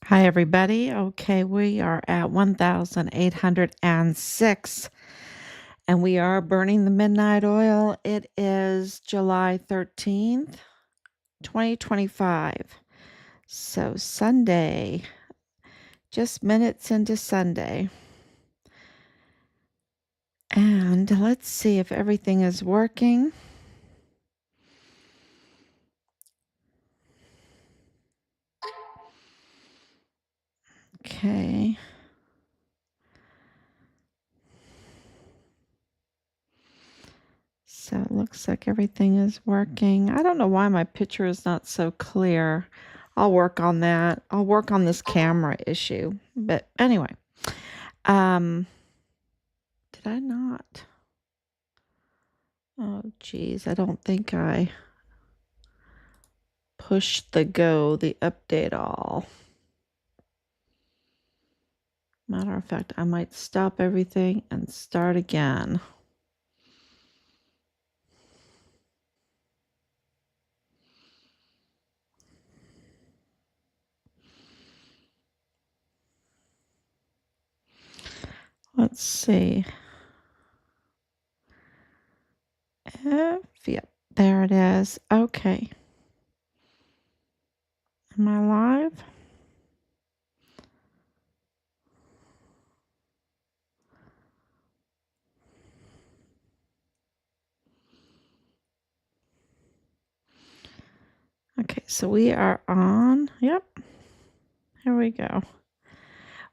Hi, everybody. Okay, we are at 1,806 and we are burning the midnight oil. It is July 13th, 2025. So, Sunday, just minutes into Sunday. And let's see if everything is working. Okay. So it looks like everything is working. I don't know why my picture is not so clear. I'll work on that. I'll work on this camera issue. But anyway, did I not? Oh, geez. I don't think I pushed the update all. Matter of fact, I might stop everything and start again. Let's see. Yep, there it is. Okay. Am I live? Okay, so we are on. Yep. Here we go.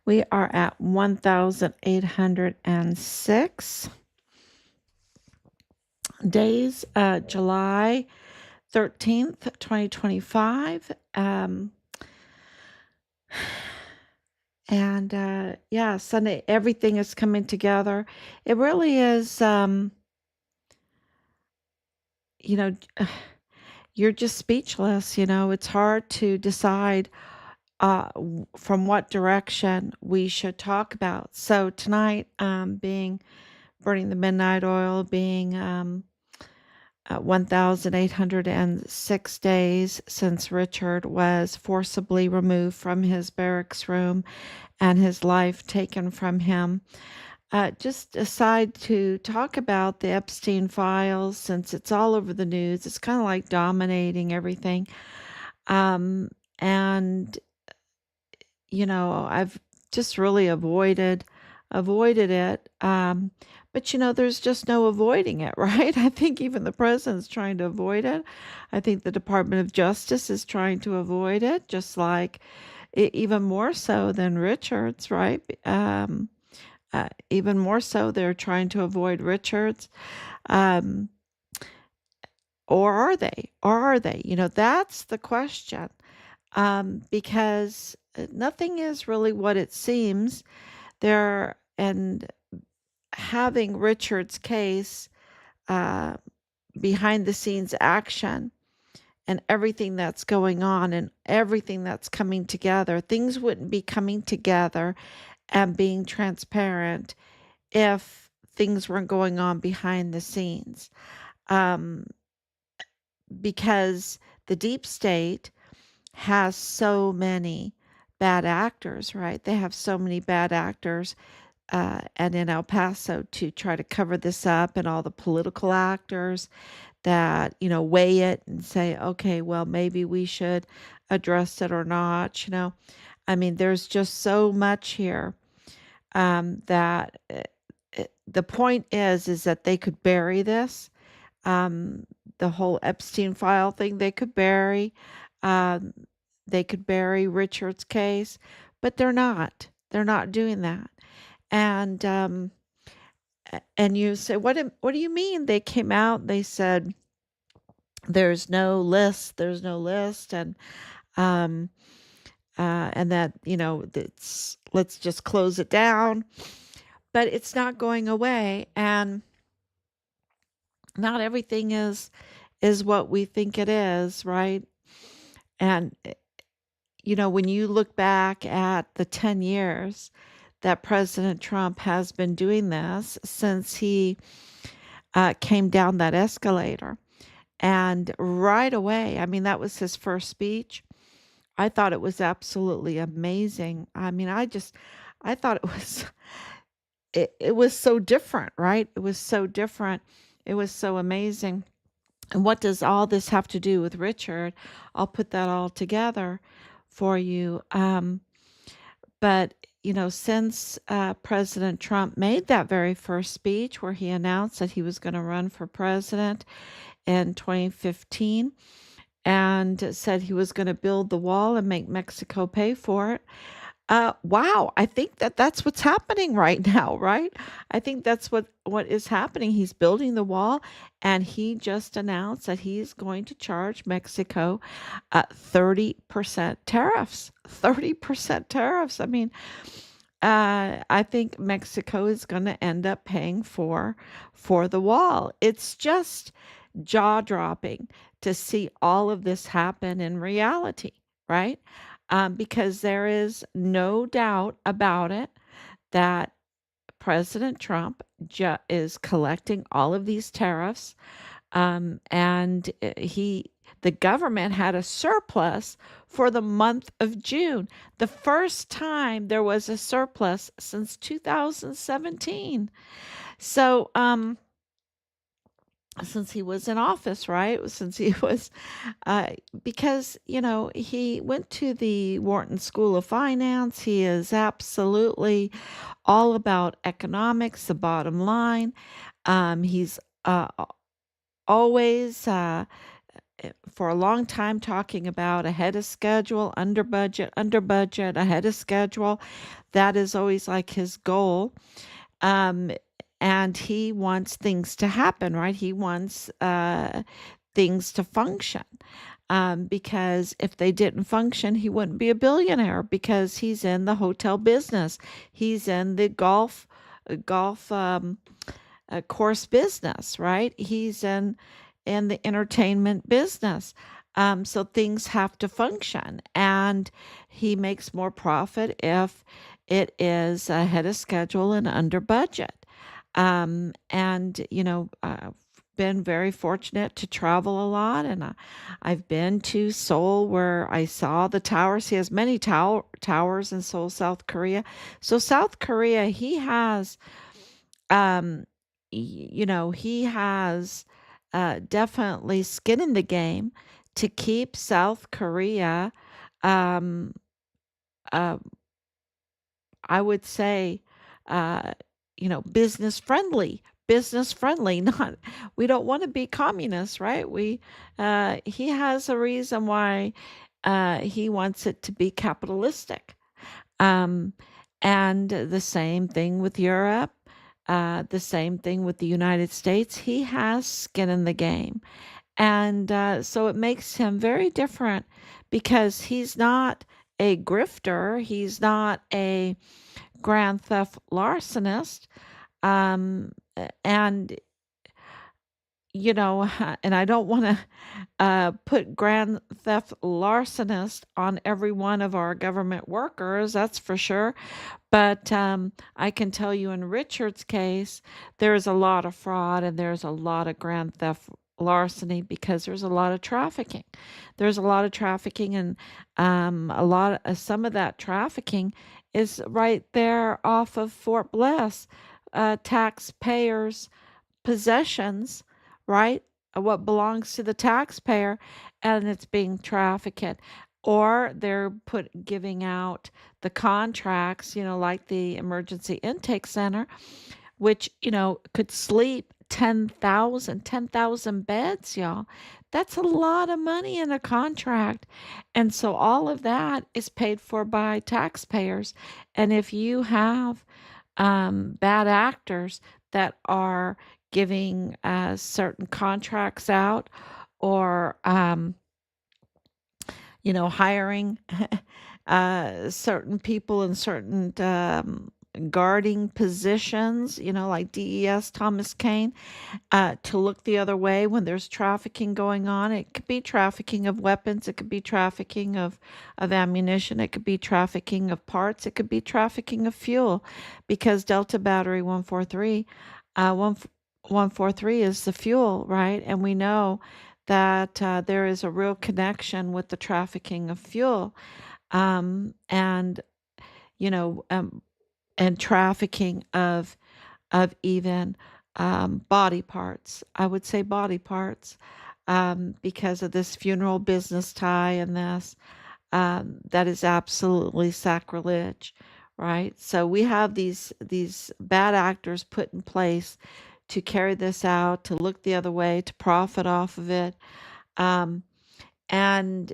We are at 1,806 days, July 13th, 2025. Yeah, Sunday, everything is coming together. It really is, you know, you're just speechless. It's hard to decide from what direction we should talk about. So tonight, being burning the midnight oil, being 1,806 days since Richard was forcibly removed from his barracks room and his life taken from him. Just decide to talk about the Epstein files since it's all over the news. It's kind of like dominating everything. Um, and I've just really avoided it. But there's just no avoiding it, right? I think even the president's trying to avoid it. I think the Department of Justice is trying to avoid it, just like even more so than Richards, right? Even more so, they're trying to avoid Richards. Um, or are they? Or are they? That's the question. Because nothing is really what it seems. There and having Richard's case, uh, behind the scenes action and everything that's going on and everything that's coming together, things wouldn't be coming together and being transparent if things weren't going on behind the scenes. Um, because the deep state has so many bad actors, right? They have so many bad actors, and in El Paso to try to cover this up, and all the political actors that, weigh it and say, okay, well, maybe we should address it or not. I mean, there's just so much here, that the point is that they could bury this. Um, the whole Epstein file thing, they could bury. Um, they could bury Richard's case, but they're not. They're not doing that. And and you say, what do you mean? They came out. They said there's no list. There's no list, um, and that it's let's just close it down. But it's not going away, and not everything is what we think it is, right? And when you look back at the 10 years that President Trump has been doing this since he came down that escalator, and right away, I mean, that was his first speech. I thought it was absolutely amazing. I mean, I thought it was it was so different, right? It was so different. It was so amazing. And what does all this have to do with Richard? I'll put that all together for you. But since President Trump made that very first speech where he announced that he was going to run for president in 2015 and said he was going to build the wall and make Mexico pay for it. Wow, I think that that's what's happening right now, right? I think that's what is happening. He's building the wall, and he just announced that he's going to charge Mexico 30% tariffs. 30% tariffs. I mean, I think Mexico is going to end up paying for the wall. It's just jaw-dropping to see all of this happen in reality, right? Because there is no doubt about it that President Trump is collecting all of these tariffs, and the government had a surplus for the month of June, the first time there was a surplus since 2017. So, since he was in office, right? Since he was, uh, because, he went to the Wharton School of Finance. He is absolutely all about economics, the bottom line. He's always, for a long time, talking about ahead of schedule, under budget, ahead of schedule. That is always like his goal. Um, and he wants things to happen, right? He wants things to function. Because if they didn't function, he wouldn't be a billionaire because he's in the hotel business. He's in the golf course business, right? He's in the entertainment business. So things have to function, and he makes more profit if it is ahead of schedule and under budget. And I've been very fortunate to travel a lot, and I've been to Seoul where I saw the towers. He has many towers in Seoul, South Korea. So South Korea, um, he has definitely skin in the game to keep South Korea, um, uh, I would say, uh, business friendly. Not, we don't want to be communists, right? He has a reason why he wants it to be capitalistic. Um, and the same thing with Europe, the same thing with the United States. He has skin in the game. And so it makes him very different because he's not a grifter, he's not a grand theft larcenist. And and I don't want to put grand theft larcenist on every one of our government workers, that's for sure. But I can tell you in Richard's case, there's a lot of fraud and there's a lot of grand theft larceny because there's a lot of trafficking. There's a lot of trafficking, and some of that trafficking is right there off of Fort Bliss, taxpayers' possessions, right? What belongs to the taxpayer, and it's being trafficked. Or they're giving out the contracts, like the emergency intake center, which, could sleep 10,000 beds, y'all. That's a lot of money in a contract. And so all of that is paid for by taxpayers. And if you have bad actors that are giving certain contracts out, or hiring certain people in certain guarding positions, like DES, Thomas Kane, to look the other way when there's trafficking going on. It could be trafficking of weapons, it could be trafficking of ammunition, it could be trafficking of parts, it could be trafficking of fuel, because Delta Battery 143, 143 is the fuel, right? And we know that there is a real connection with the trafficking of fuel, and you know, and trafficking of even body parts. I would say body parts, because of this funeral business tie and this. That is absolutely sacrilege, right? So we have these bad actors put in place to carry this out, to look the other way, to profit off of it. Um, and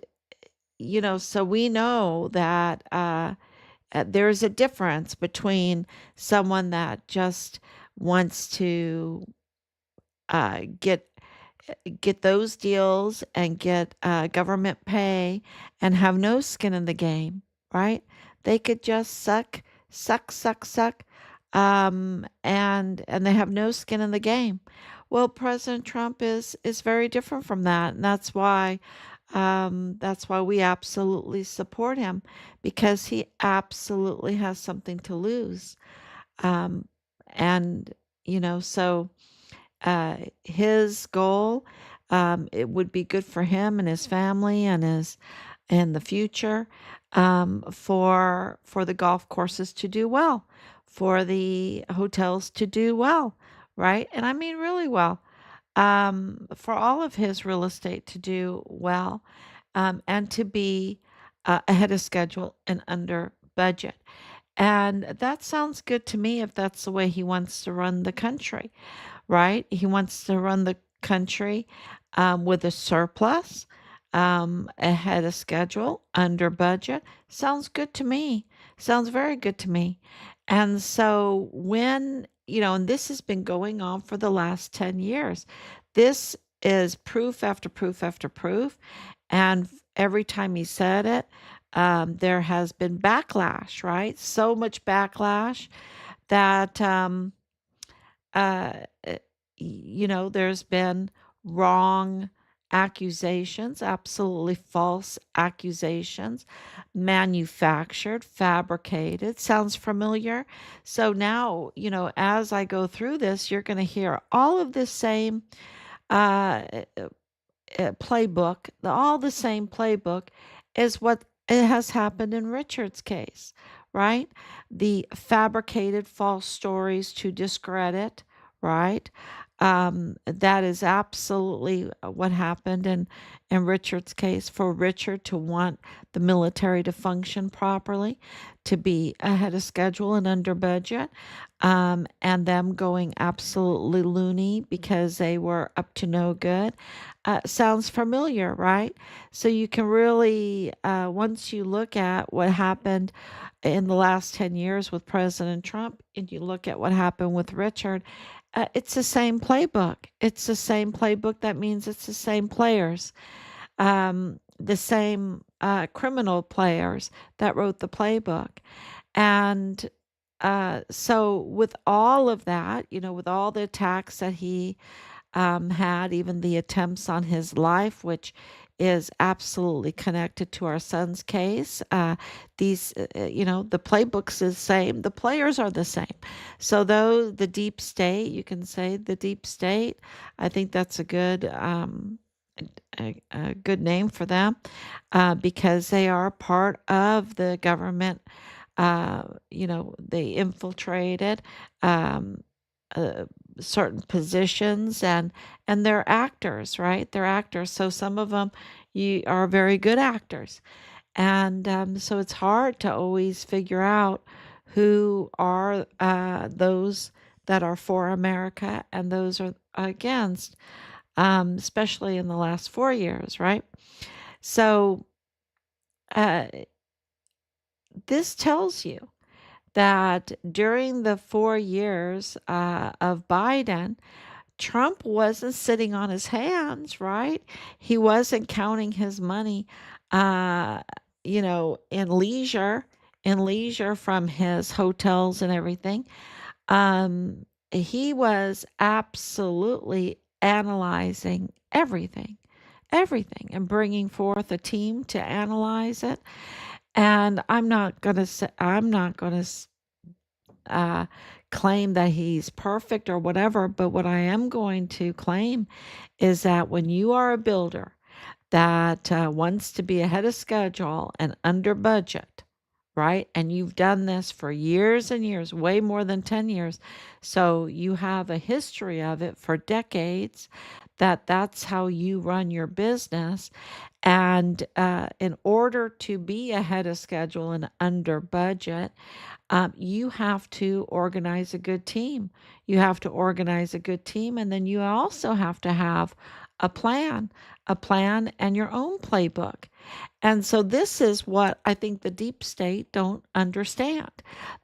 so we know that there's a difference between someone that just wants to get those deals and get government pay and have no skin in the game, right? They could just suck, suck, suck, suck, and they have no skin in the game. Well, President Trump is very different from that, and that's why we absolutely support him, because he absolutely has something to lose. Um, and so his goal, it would be good for him and his family and his in the future, for the golf courses to do well, for the hotels to do well, right? And I mean really well, for all of his real estate to do well, and to be ahead of schedule and under budget. And that sounds good to me if that's the way he wants to run the country, right? He wants to run the country with a surplus, ahead of schedule, under budget. Sounds good to me. Sounds very good to me. And so and this has been going on for the last 10 years. This is proof after proof after proof. And every time he said it, there has been backlash, right? So much backlash that uh, uh, there's been wrong accusations, absolutely false accusations, manufactured, fabricated. Sounds familiar? So now, as I go through this, you're going to hear all of this same uh, playbook, all the same playbook is what it has happened in Richard's case, right? The fabricated false stories to discredit, right? That is absolutely what happened in Richard's case, for Richard to want the military to function properly, to be ahead of schedule and under budget, and them going absolutely loony because they were up to no good. Sounds familiar, right? So you can really, once you look at what happened in the last 10 years with President Trump, and you look at what happened with Richard, it's the same playbook. It's the same playbook. That means it's the same players, the same criminal players that wrote the playbook. And so, with all of that, with all the attacks that he had, even the attempts on his life, which is absolutely connected to our son's case. The playbook's the same, the players are the same. So, though the deep state, you can say the deep state, I think that's a good name for them, because they are part of the government. They infiltrated um, uh, certain positions, and they're actors, right? They're actors. So some of them you are very good actors, and so it's hard to always figure out who are those that are for America and those are against, especially in the last 4 years, right? So uh, this tells you that during the 4 years of Biden, Trump wasn't sitting on his hands, right? He wasn't counting his money, uh, in leisure from his hotels and everything. He was absolutely analyzing everything, and bringing forth a team to analyze it. And I'm not going to say, I'm not going to uh, claim that he's perfect or whatever, but what I am going to claim is that when you are a builder that wants to be ahead of schedule and under budget, right? And you've done this for years and years, way more than 10 years. So you have a history of it for decades, that's how you run your business. And in order to be ahead of schedule and under budget, you have to organize a good team. You have to organize a good team, and then you also have to have a plan, a plan and your own playbook. And so this is what I think the deep state don't understand,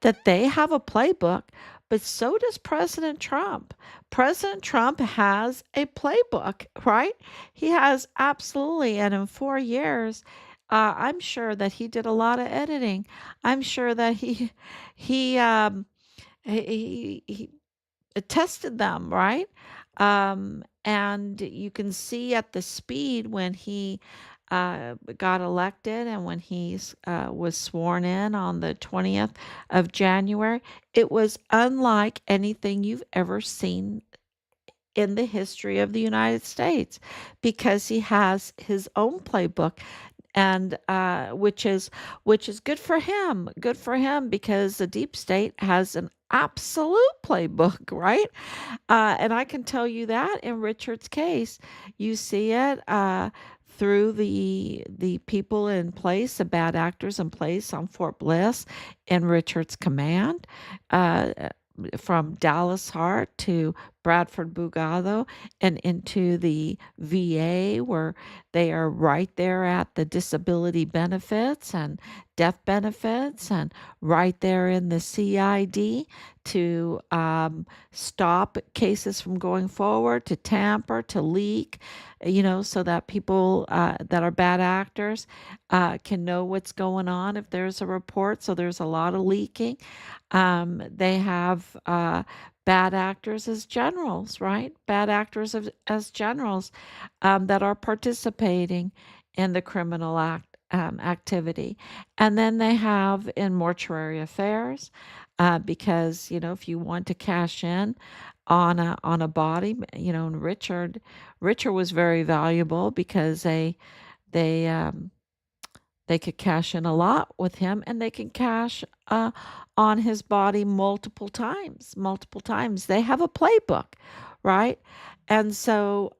that they have a playbook, but so does President Trump. President Trump has a playbook, right? He has absolutely, and in 4 years, I'm sure that he did a lot of editing. I'm sure that he he tested them, right? And you can see at the speed when he got elected and when he was sworn in on the 20th of January, it was unlike anything you've ever seen in the history of the United States because he has his own playbook and which is good for him because the deep state has an absolute playbook, right? And I can tell you that in Richard's case, you see it through the people in place, the bad actors in place on Fort Bliss in Richard's command. Uh, from Dallas Hart to Bradford Bugado and into the VA, where they are right there at the disability benefits and death benefits, and right there in the CID to stop cases from going forward, to tamper, to leak, so that people that are bad actors can know what's going on if there's a report. So there's a lot of leaking. They have bad actors as generals, right? Bad actors as generals that are participating in the criminal activity. And then they have in mortuary affairs, because if you want to cash in on a body, and Richard was very valuable because they they could cash in a lot with him, and they can cash on his body multiple times, multiple times. They have a playbook, right? And so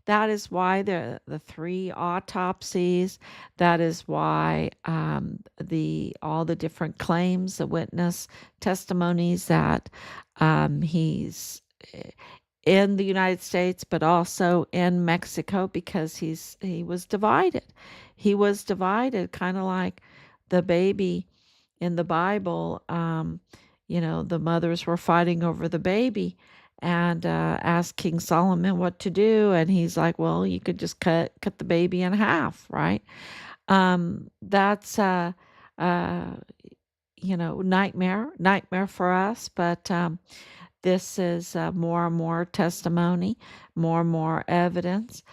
that is why the three autopsies. That is why the all the different claims, the witness testimonies that he's in the United States, but also in Mexico because he was divided. He was divided, kind of like the baby in the Bible. The mothers were fighting over the baby and asked King Solomon what to do, and he's like, "Well, you could just cut the baby in half, right?" That's uh, nightmare for us, but this is more and more testimony, more and more evidence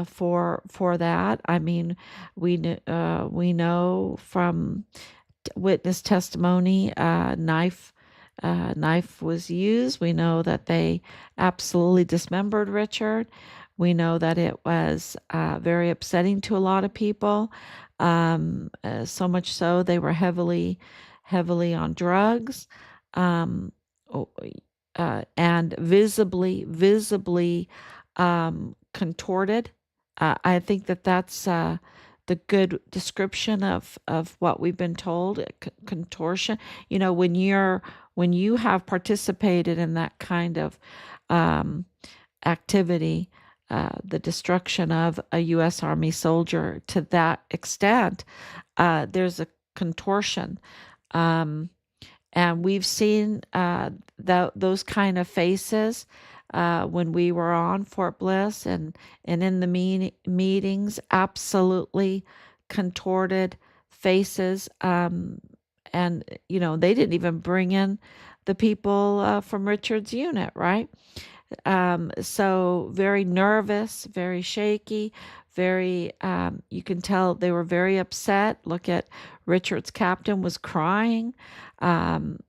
for that. I mean, we know from witness testimony, knife was used. We know that they absolutely dismembered Richard. We know that it was very upsetting to a lot of people. So much so they were heavily on drugs. Um, o- and visibly contorted. I think that's the good description of what we've been told. Contortion. When you have participated in that kind of um, activity, the destruction of a U.S. Army soldier to that extent, there's a contortion. Um, and we've seen those kind of faces when we were on Fort Bliss and in the meetings, absolutely contorted faces. And, they didn't even bring in the people from Richard's unit, right? So very nervous, very shaky, very, you can tell they were very upset. Look at Richard's captain was crying, and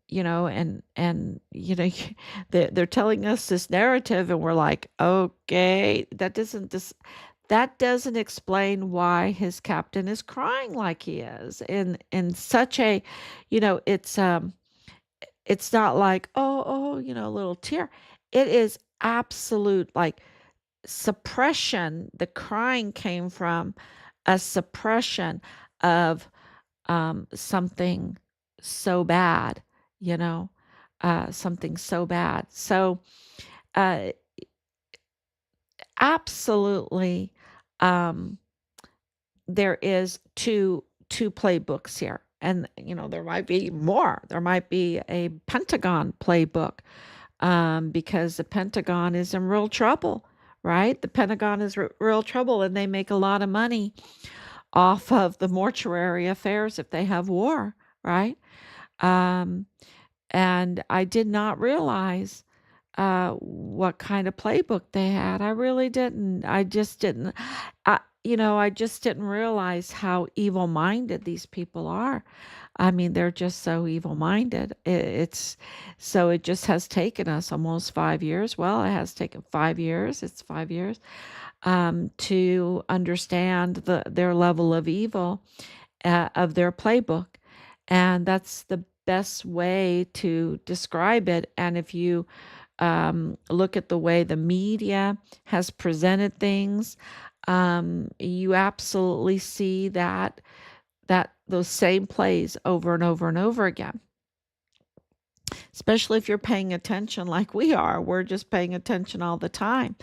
they're telling us this narrative, and we're like, okay, that doesn't explain why his captain is crying like he is in such a, you know, it's not like, oh, a little tear. It is absolute like suppression. The crying came from a suppression of something so bad, you know, something so bad. So, uh, absolutely, um, there is two playbooks here. And there might be more. There might be a Pentagon playbook, because the Pentagon is in real trouble, right? The Pentagon is real trouble, and they make a lot of money off of the mortuary affairs if they have war, right? Um, and I did not realize what kind of playbook they had. I really didn't. I just didn't. I just didn't realize how evil-minded these people are. I mean, they're just so evil-minded. It's so it just has taken us almost 5 years. Well, it has taken 5 years. It's 5 years, to understand their level of evil, of their playbook, and that's the best way to describe it. And if you look at the way the media has presented things, you absolutely see that those same plays over and over and over again. Especially if you're paying attention like we are, we're just paying attention all the time.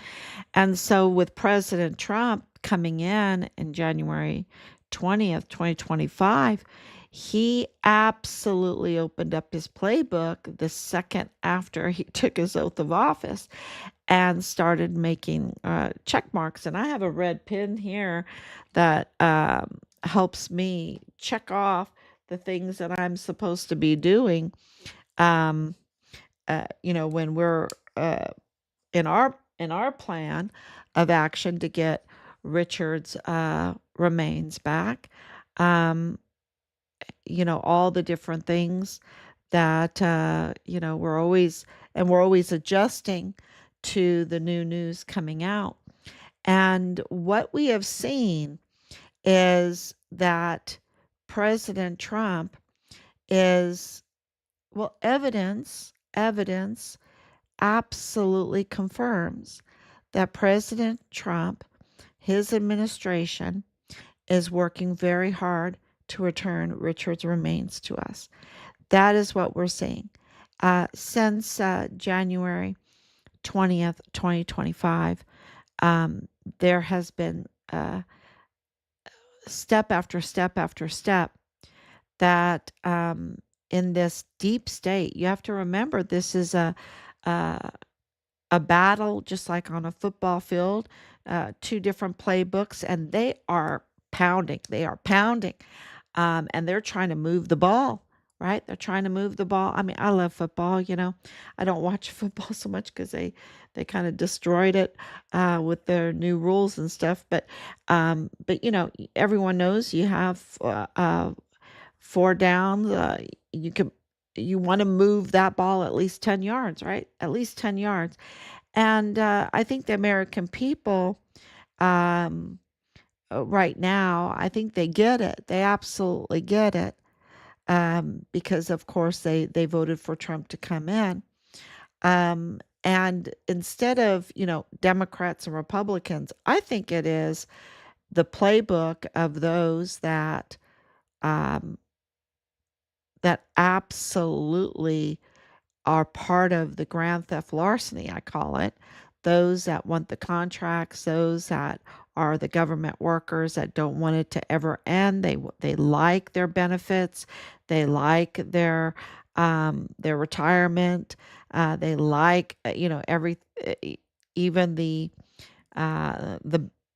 And so with President Trump coming in January 20th, 2025, he absolutely opened up his playbook the second after he took his oath of office and started making check marks. And I have a red pin here that helps me check off the things that I'm supposed to be doing. Um, when we're in our plan of action to get Richard's remains back. Um, all the different things that we're always adjusting to the new news coming out. And what we have seen is that President Trump is, well, evidence absolutely confirms that President Trump, his administration, is working very hard to return Richard's remains to us. That is what we're seeing. Since January 20th, 2025, there has been step after step after step that, in this deep state, you have to remember this is a, a battle, just like on a football field, two different playbooks, and they are pounding. They are pounding, and they're trying to move the ball, right? They're trying to move the ball. I mean, I love football. I don't watch football so much because they kind of destroyed it with their new rules and stuff. But everyone knows you have four downs. You want to move that ball at least 10 yards, right? At least 10 yards. And I think the American people, um, right now, I think they get it. They absolutely get it, because, of course, they voted for Trump to come in. And instead of, Democrats and Republicans, I think it is the playbook of those um, that absolutely are part of the grand theft larceny, I call it. Those that want the contracts, those that are the government workers that don't want it to ever end. They like their benefits, they like their retirement, they like every even the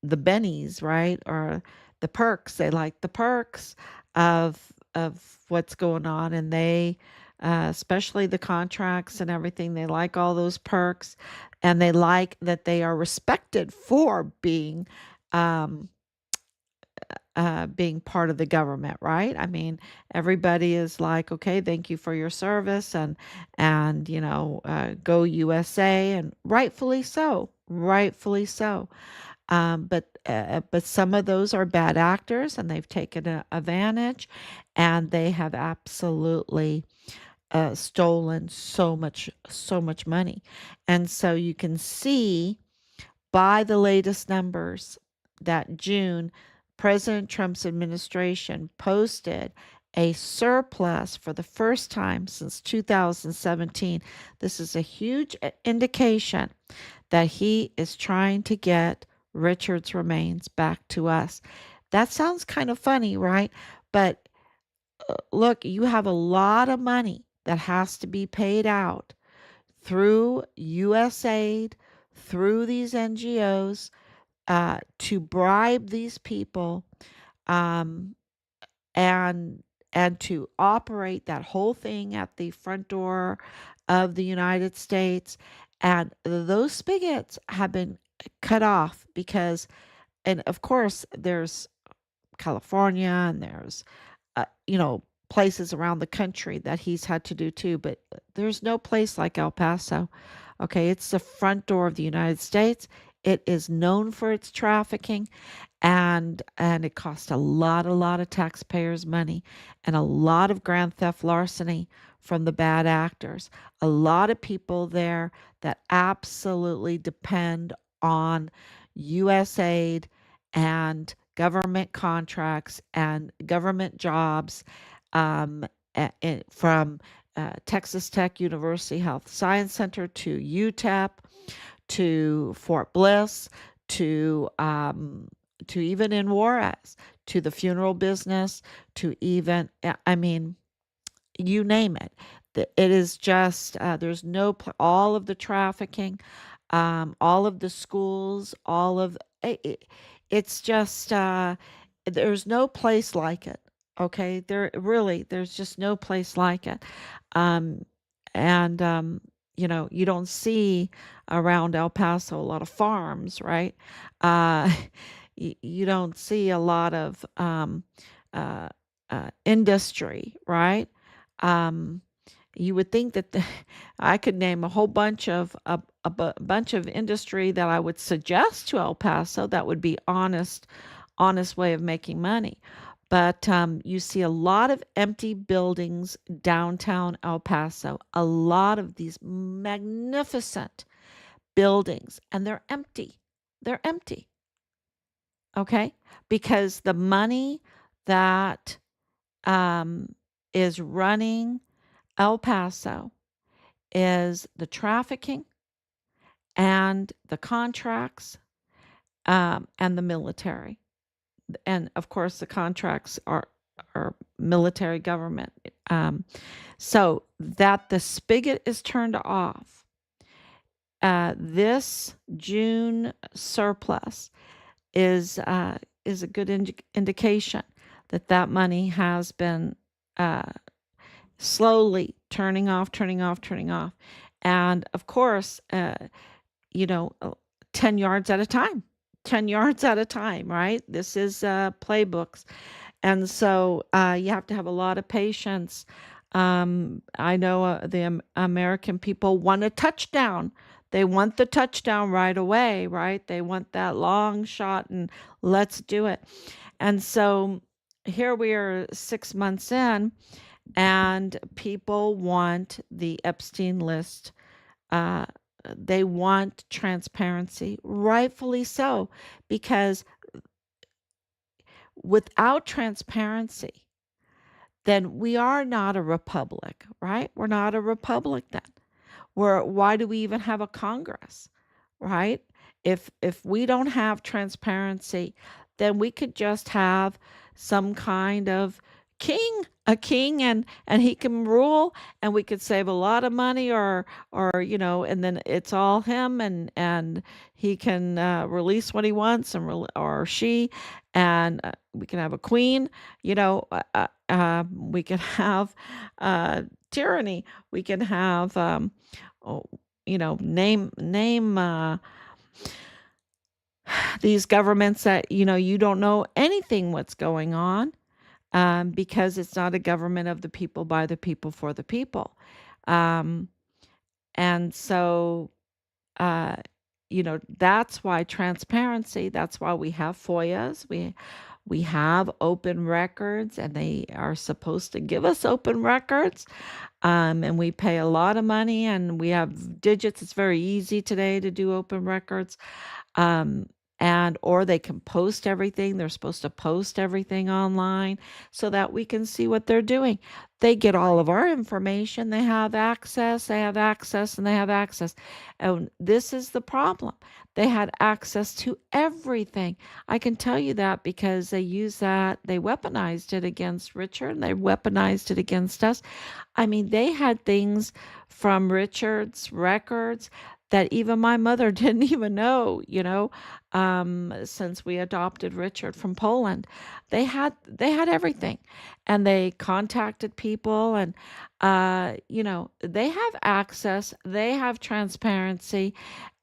bennies, right? Or the perks. They like the perks of what's going on, and they especially the contracts and everything. They like all those perks, and they like that they are respected for being being part of the government, right? I mean, everybody is like, okay, thank you for your service, and go USA, and rightfully so. But some of those are bad actors, and they've taken advantage, and they have absolutely stolen so much money. And so you can see by the latest numbers that June, President Trump's administration posted a surplus for the first time since 2017. This is a huge indication that he is trying to get Richard's remains back to us. That sounds kind of funny, right? But look, you have a lot of money that has to be paid out through USAID, through these NGOs, to bribe these people, um, and to operate that whole thing at the front door of the United States. And those spigots have been cut off because, and of course, there's California, and there's places around the country that he's had to do too, but there's no place like El Paso. Okay, it's the front door of the United States. It is known for its trafficking, and it cost a lot of taxpayers' money, and a lot of grand theft larceny from the bad actors. A lot of people there that absolutely depend on US aid and government contracts and government jobs, from Texas Tech University Health Science Center to UTEP to Fort Bliss to even in Juarez, to the funeral business, to even, I mean, you name it. It is just, there's no, all of the trafficking, all of the schools, all of it's just, there's no place like it. Okay, there's just no place like it. Um, and you don't see around El Paso a lot of farms, right? Uh, you don't see a lot of uh, industry, right? Um, you would think that I could name a whole bunch of bunch of industry that I would suggest to El Paso that would be honest way of making money. But you see a lot of empty buildings downtown El Paso, a lot of these magnificent buildings, and they're empty. They're empty. Okay, because the money that um, is running El Paso is the trafficking and the contracts, and the military. And of course, the contracts are military government. So that the spigot is turned off. This June surplus is a good indication that that money has been uh, slowly turning off, turning off, turning off. And of course, you know, 10 yards at a time, 10 yards at a time, right? This is playbooks. And so you have to have a lot of patience. I know the American people want a touchdown. They want the touchdown right away, right? They want that long shot and let's do it. And so here we are 6 months in, and people want the Epstein list. Uh, they want transparency, rightfully so, because without transparency, then we are not a republic, right? We're not a republic then. Why do we even have a Congress, right? If we don't have transparency, then we could just have some kind of a king, and he can rule, and we could save a lot of money, or and then it's all him, and he can release what he wants, or she, and we can have a queen, we can have tyranny, we can have oh, name these governments that, you don't know anything what's going on, because it's not a government of the people, by the people, for the people. Um, and so, uh, that's why transparency, that's why we have FOIAs. We have open records, and they are supposed to give us open records. And we pay a lot of money, and we have digits. It's very easy today to do open records. Um, and or they can post everything. They're supposed to post everything online so that we can see what they're doing. They get all of our information. They have access, they have access, and they have access. And this is the problem. They had access to everything. I can tell you that because they used that, they weaponized it against Richard, and they weaponized it against us. I mean, they had things from Richard's records that even my mother didn't even know, since we adopted Richard from Poland. They had everything, and they contacted people, and they have access, they have transparency,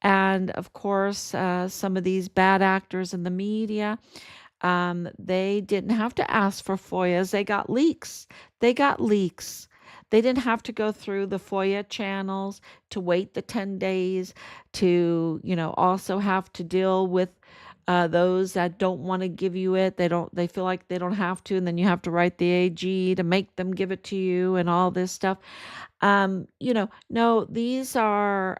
and of course, some of these bad actors in the media, they didn't have to ask for FOIAs. They got leaks. They got leaks. They didn't have to go through the FOIA channels to wait the 10 days to, also have to deal with those that don't want to give you it. They feel like they don't have to, and then you have to write the AG to make them give it to you and all this stuff. No, these are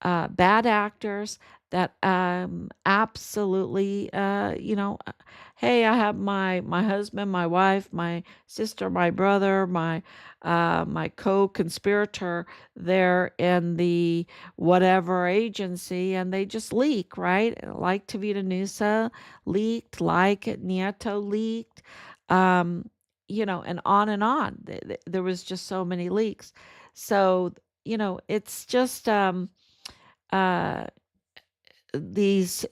bad actors that absolutely, hey, I have my husband, my wife, my sister, my brother, my co-conspirator there in the whatever agency, and they just leak, right? Like Tavita Nusa leaked, like Nieto leaked, um, and on and on. There was just so many leaks. So, it's just uh, these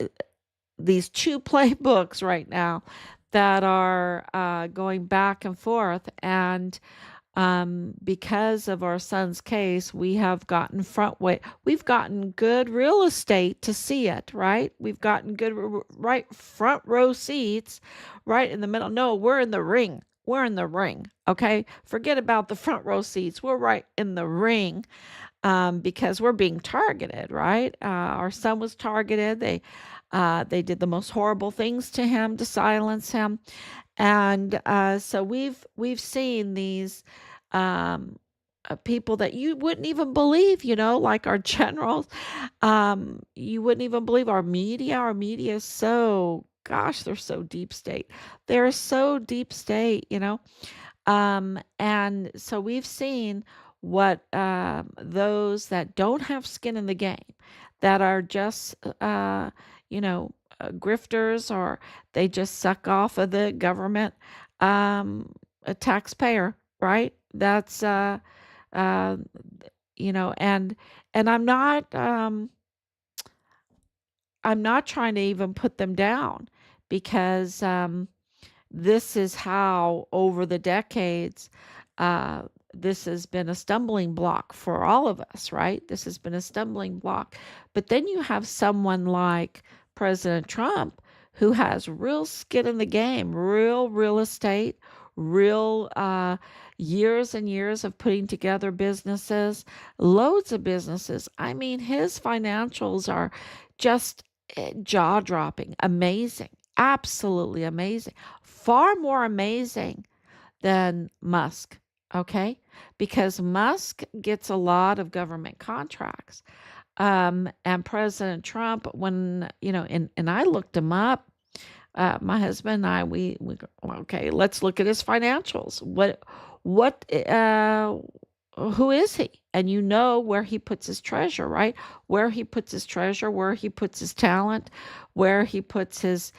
these two playbooks right now that are going back and forth. And because of our son's case, we have gotten we've gotten good real estate to see it, right? We've gotten good, right, front row seats, right in the middle. No, we're in the ring. We're in the ring. Okay. Forget about the front row seats. We're right in the ring, because we're being targeted, right? Our son was targeted. They did the most horrible things to him to silence him, and so we've seen these um, people that you wouldn't even believe, like our generals. You wouldn't even believe our media. Our media is so, gosh, they're so deep state. They're so deep state, and so we've seen what those that don't have skin in the game, that are just, grifters, or they just suck off of the government, a taxpayer, right? That's, uh, and I'm not trying to even put them down, because this is how, over the decades, uh, this has been a stumbling block for all of us, right? This has been a stumbling block. But then you have someone like President Trump, who has real skin in the game, real real estate, real years and years of putting together businesses, loads of businesses. I mean, his financials are just jaw dropping, amazing, absolutely amazing, far more amazing than Musk, okay? Because Musk gets a lot of government contracts. And President Trump, when, and I looked him up, my husband and I, we go, "Well, okay, let's look at his financials. What, who is he?" And where he puts his treasure, right? Where he puts his treasure, where he puts his talent, where he puts his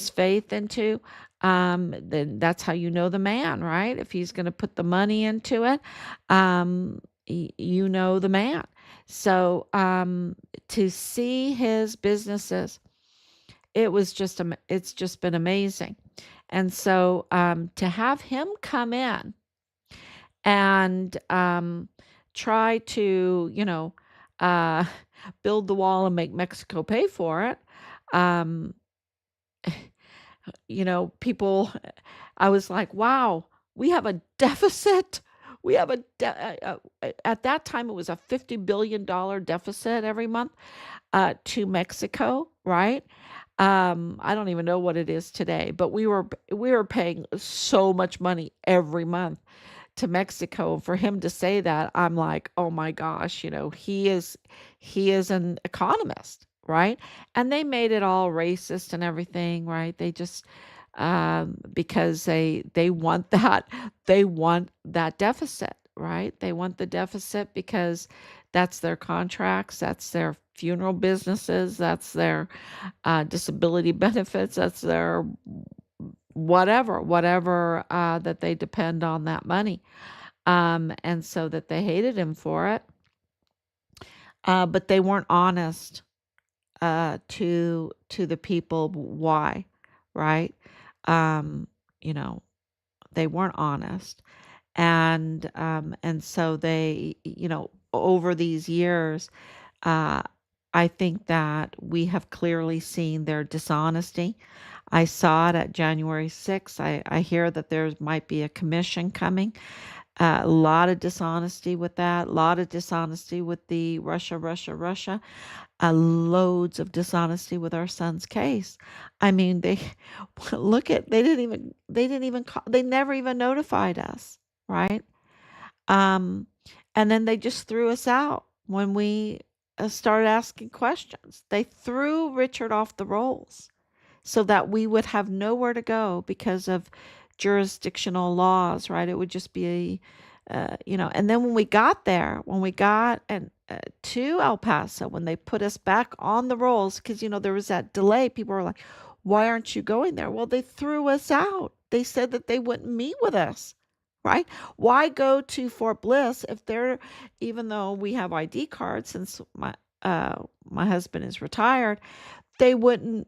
faith into. Then that's how you know the man, right? If he's going to put the money into it, you know the man. So to see his businesses, it's just been amazing. And so to have him come in and try to, uh, build the wall and make Mexico pay for it, Um, people, I was like, wow, we have a deficit. We have at that time, it was a $50 billion deficit every month to Mexico, right? I don't even know what it is today, but we were paying so much money every month to Mexico. For him to say that, I'm like, oh my gosh, he is an economist, right? And they made it all racist and everything, right? They just because they want that deficit, right? They want the deficit because that's their contracts, that's their funeral businesses, that's their disability benefits, that's their whatever that they depend on that money. And so that they hated him for it. But they weren't honest to the people why, right? Um, you know, they weren't honest, and so they, over these years, uh, I think that we have clearly seen their dishonesty. I saw it at January 6th. I hear that there might be a commission coming. A lot of dishonesty with that, a lot of dishonesty with the Russia, loads of dishonesty with our son's case. I mean, they they didn't even call, they never even notified us, right? Um, and then they just threw us out when we started asking questions. They threw Richard off the rolls so that we would have nowhere to go because of jurisdictional laws, right? It would just be, and then when we got there, when we got to El Paso, when they put us back on the rolls, because, there was that delay, people were like, why aren't you going there? Well, they threw us out. They said that they wouldn't meet with us, right? Why go to Fort Bliss if they're, even though we have ID cards, since my husband is retired, they wouldn't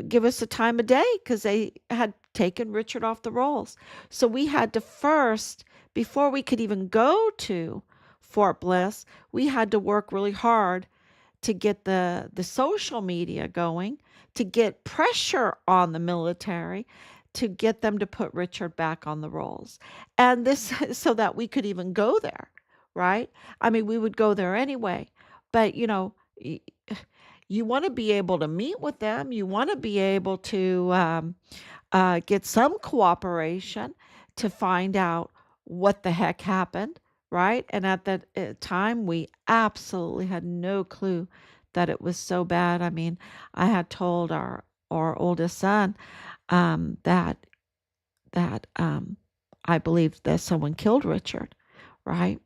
give us a time of day because they had taken Richard off the rolls. So we had to first, before we could even go to Fort Bliss, we had to work really hard to get the social media going, to get pressure on the military, to get them to put Richard back on the rolls. And this, so that we could even go there, right? I mean, we would go there anyway. But, you want to be able to meet with them. You want to be able to get some cooperation to find out what the heck happened, right? And at that time, we absolutely had no clue that it was so bad. I mean, I had told our oldest son that I believed that someone killed Richard, right?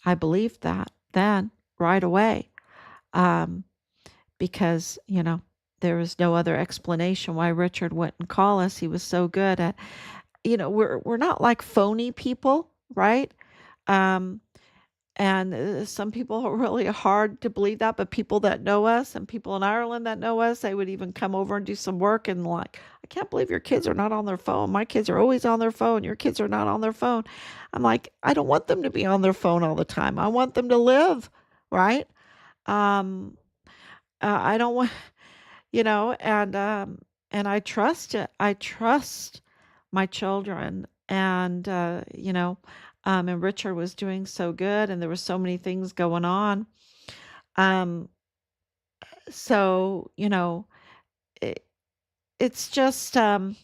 I believed that then right away. Um, because, there was no other explanation why Richard wouldn't call us. He was so good at, we're not like phony people, right? Um, and some people are really hard to believe that, but people that know us and people in Ireland that know us, they would even come over and do some work and like, I can't believe your kids are not on their phone. My kids are always on their phone. Your kids are not on their phone. I'm like, I don't want them to be on their phone all the time. I want them to live, right? Um, I don't want, and I trust it. I trust my children, and Richard was doing so good, and there were so many things going on. Um, so it, it's just the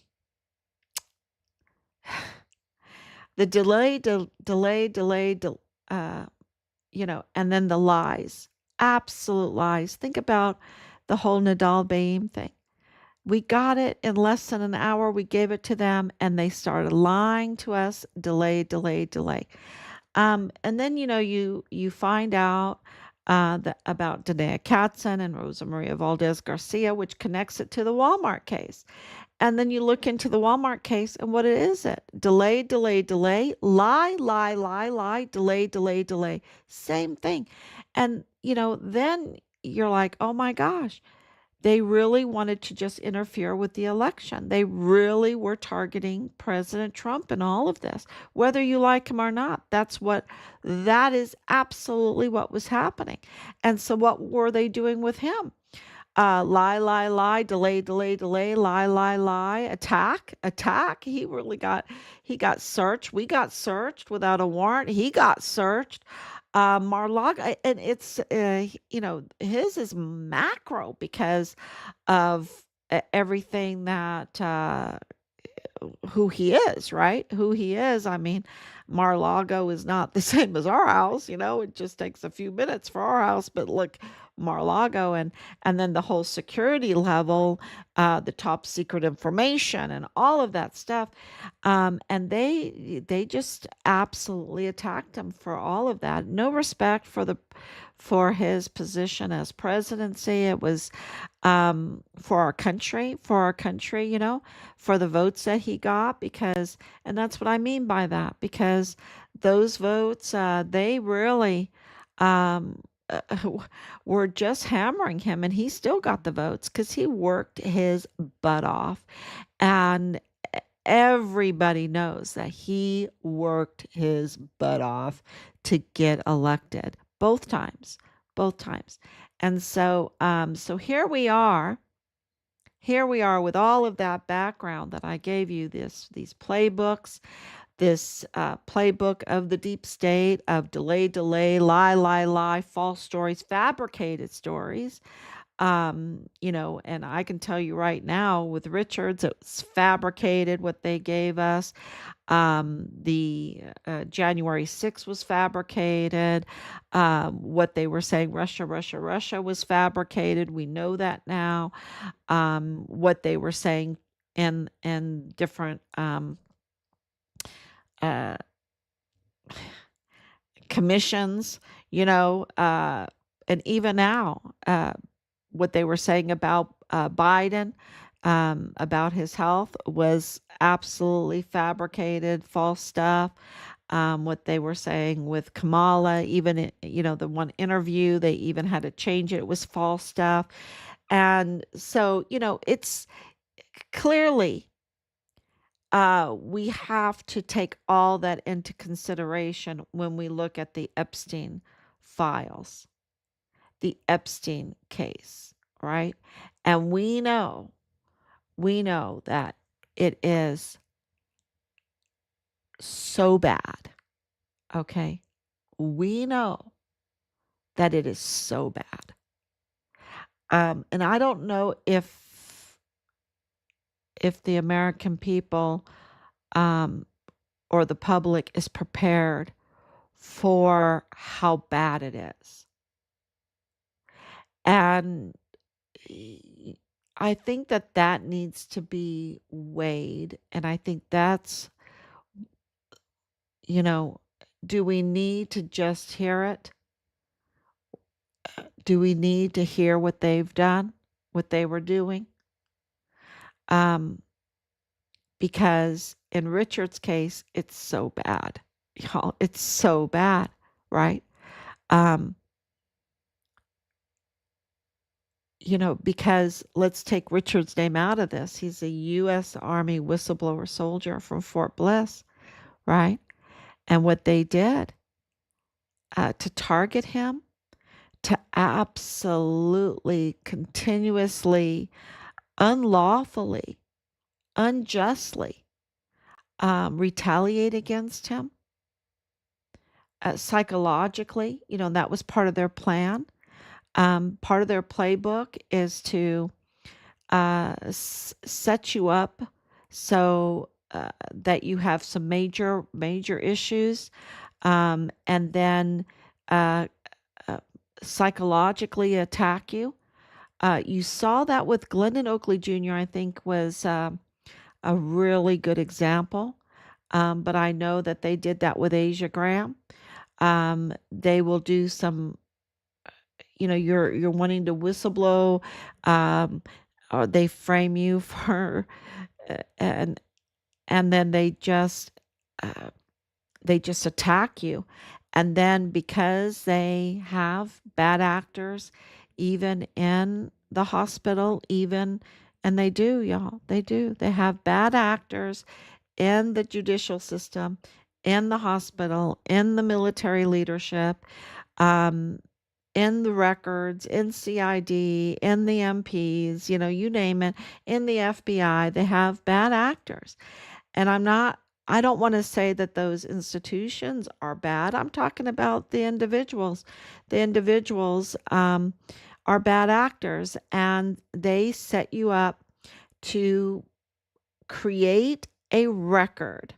uh, and then the lies, absolute lies. Think about the whole Nadal Baim thing. We got it in less than an hour. We gave it to them, and they started lying to us. Delay. And then you find out about Danae Katzen and Rosa Maria Valdez Garcia, which connects it to the Walmart case. And then you look into the Walmart case, and what is it? Delay, lie, delay. Same thing. And then you're like, oh my gosh, they really wanted to just interfere with the election. They really were targeting President Trump in all of this, whether you like him or not. That is absolutely what was happening. And so what were they doing with him? lie, delay, lie, attack. He got searched. We got searched without a warrant. He got searched. Mar-a-Lago, and it's, his is macro because of everything that, who he is, right? Who he is. I mean, Mar-a-Lago is not the same as our house, it just takes a few minutes for our house, but look, Mar-a-Lago and then the whole security level, the top secret information and all of that stuff. And they just absolutely attacked him for all of that. No respect for his position as presidency. It was for our country, for the votes that he got, because, and that's what I mean by that, because those votes, they really, um, uh, were just hammering him, and he still got the votes because he worked his butt off. And everybody knows that he worked his butt off to get elected both times. And so here we are with all of that background that I gave you, these playbooks, this playbook of the deep state of delay, lie, false stories, fabricated stories. And I can tell you right now with Richards, it's fabricated what they gave us. The January 6th was fabricated. What they were saying, Russia was fabricated. We know that now. What they were saying in different uh, commissions, and even now, what they were saying about Biden, about his health, was absolutely fabricated, false stuff. What they were saying with Kamala, even the one interview, they even had to change it. It was false stuff, and so it's clearly, we have to take all that into consideration when we look at the Epstein files, the Epstein case, right? And we know that it is so bad, okay? We know that it is so bad. And I don't know if the American people, um, or the public is prepared for how bad it is. And I think that needs to be weighed. And I think that's, you know, do we need to just hear it? Do we need to hear what they've done, what they were doing? Um, because in Richard's case, it's so bad. Y'all, it's so bad, right? Um, because let's take Richard's name out of this. He's a U.S. Army whistleblower soldier from Fort Bliss, right? And what they did, to target him, to absolutely, continuously, unlawfully, unjustly, retaliate against him, psychologically, that was part of their plan. Part of their playbook is to set you up so that you have some major issues, and then uh, uh, psychologically attack you. You saw that with Glendon Oakley Jr., I think, was a really good example. But I know that they did that with Asia Graham. They will do some, you're wanting to whistleblow, um, or they frame you for, and then uh, they just attack you. And then because they have bad actors, even in the hospital, and they do, y'all, they have bad actors in the judicial system, in the hospital, in the military leadership, um, in the records, in CID, in the MPs, you name it, in the FBI. They have bad actors. And I don't want to say that those institutions are bad. I'm talking about the individuals. The individuals are bad actors, and they set you up to create a record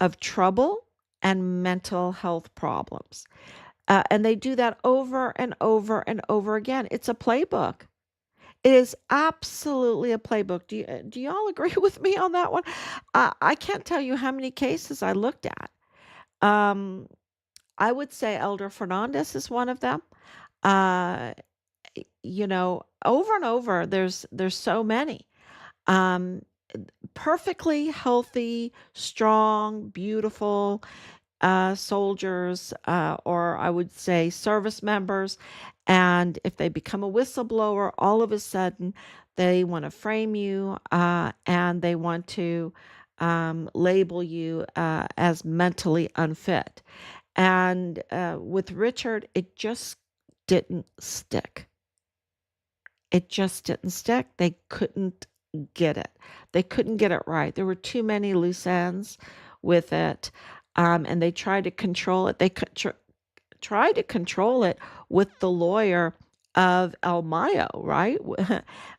of trouble and mental health problems. And they do that over and over and over again. It's a playbook. It is absolutely a playbook. Do y'all agree with me on that one? I can't tell you how many cases I looked at. Um, I would say Elder Fernandez is one of them. Uh, over and over, there's so many. Um, Perfectly healthy, strong, beautiful soldiers, or I would say service members. And if they become a whistleblower, all of a sudden they want to frame you and they want to label you as mentally unfit. And with Richard, it just didn't stick. It just didn't stick. They couldn't get it. They couldn't get it right. There were too many loose ends with it, and they tried to control it. They could try to control it with the lawyer of El Mayo, right?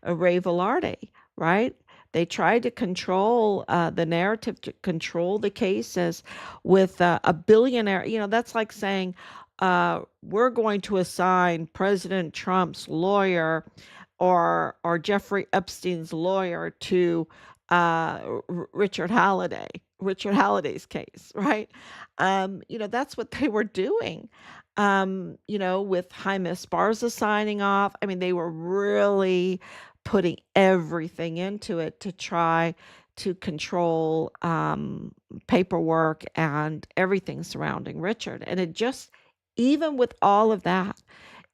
Ray Velarde, right? They tried to control the narrative, to control the cases with a billionaire. That's like saying, we're going to assign President Trump's lawyer or Jeffrey Epstein's lawyer to Richard Halliday, Richard Halliday's case, right? That's what they were doing. With Jaime Esparza signing off. I mean, they were really putting everything into it to try to control paperwork and everything surrounding Richard. And it just, even with all of that,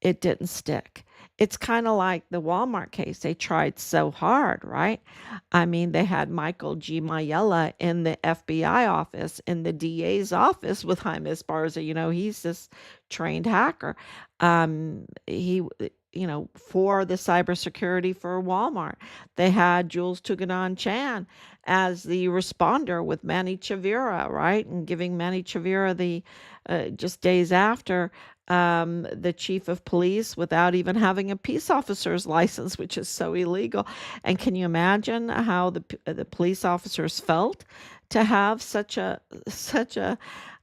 it didn't stick. It's kind of like the Walmart case. They tried so hard, right? I mean, they had Michael G. Mayella in the FBI office, in the DA's office with Jaime Esparza. He's this trained hacker. He, for the cybersecurity for Walmart, they had Jules Tuganon Chan as the responder with Manny Chavira, right? And giving Manny Chavira the just days after the chief of police without even having a peace officer's license, which is so illegal. And can you imagine how the police officers felt to have such a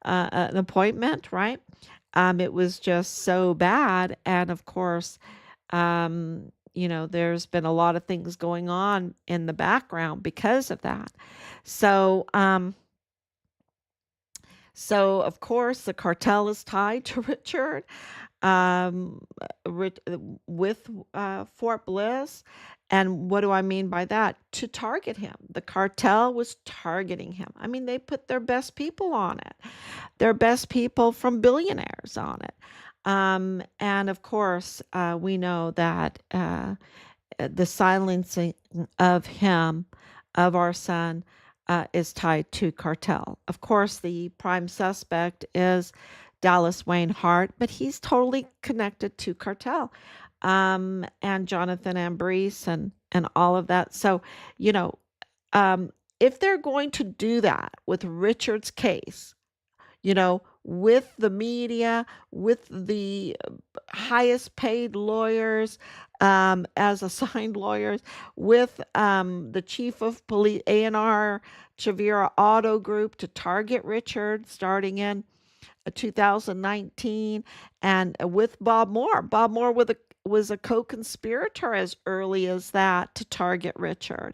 an appointment, right? It was just so bad, and of course, there's been a lot of things going on in the background because of that. So, of course, the cartel is tied to Richard um, with Fort Bliss. And what do I mean by that? To target him. The cartel was targeting him. I mean, they put their best people on it, their best people from billionaires on it. And of course, we know that the silencing of him, of our son, is tied to cartel. Of course, the prime suspect is Dallas Wayne Hart, but he's totally connected to cartel. And Jonathan Ambrose and all of that. So, you know, if they're going to do that with Richard's case, with the media, with the highest paid lawyers as assigned lawyers, with the chief of police, A&R Chavira Auto Group to target Richard starting in 2019, and with Bob Moore. Bob Moore was a co-conspirator as early as that to target Richard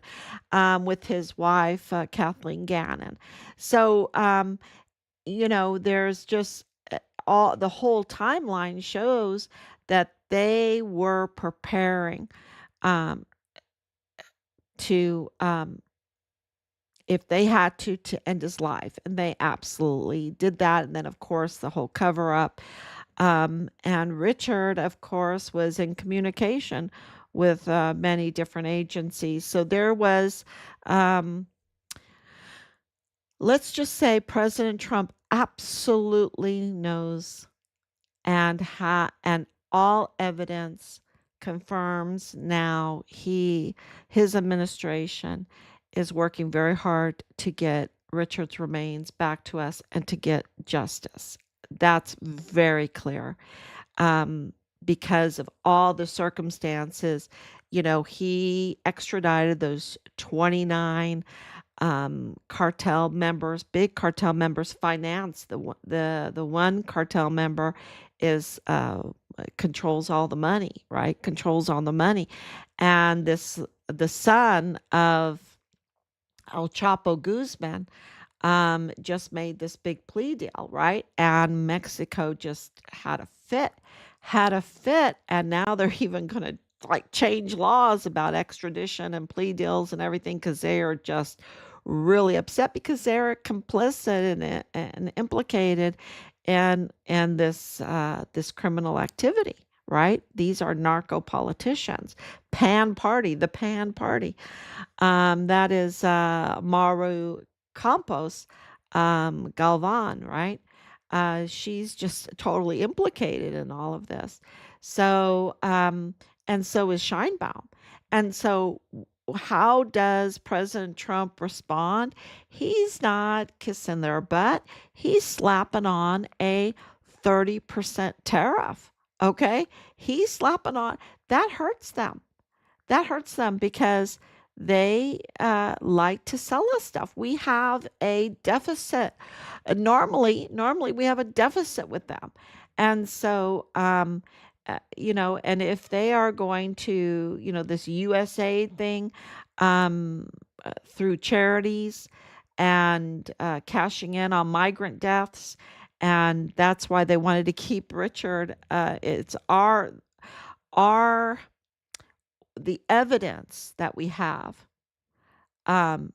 with his wife, Kathleen Gannon. So, there's just all the whole timeline shows that they were preparing um, to if they had to end his life, and they absolutely did that. And then of course the whole cover up, and Richard of course was in communication with many different agencies. So there was um, let's just say President Trump absolutely knows and all evidence confirms now his administration is working very hard to get Richard's remains back to us and to get justice. That's very clear. Um, because of all the circumstances, he extradited those 29 cartel members, big cartel members, finance the one cartel member is controls all the money, right? Controls all the money, and the son of El Chapo Guzman just made this big plea deal, right? And Mexico just had a fit, and now they're even going to like change laws about extradition and plea deals and everything because they are just really upset because they're complicit and implicated in this criminal activity. Right? These are narco politicians, the Pan Party. That is Maru Campos Galvan, right? She's just totally implicated in all of this. So, and so is Scheinbaum. And so, how does President Trump respond? He's not kissing their butt. He's slapping on a 30% tariff. Okay? He's slapping on that hurts them. That hurts them because they like to sell us stuff. We have a deficit. Normally we have a deficit with them, and so and if they are going to, this USAID thing through charities and cashing in on migrant deaths, and that's why they wanted to keep Richard. It's our the evidence that we have um,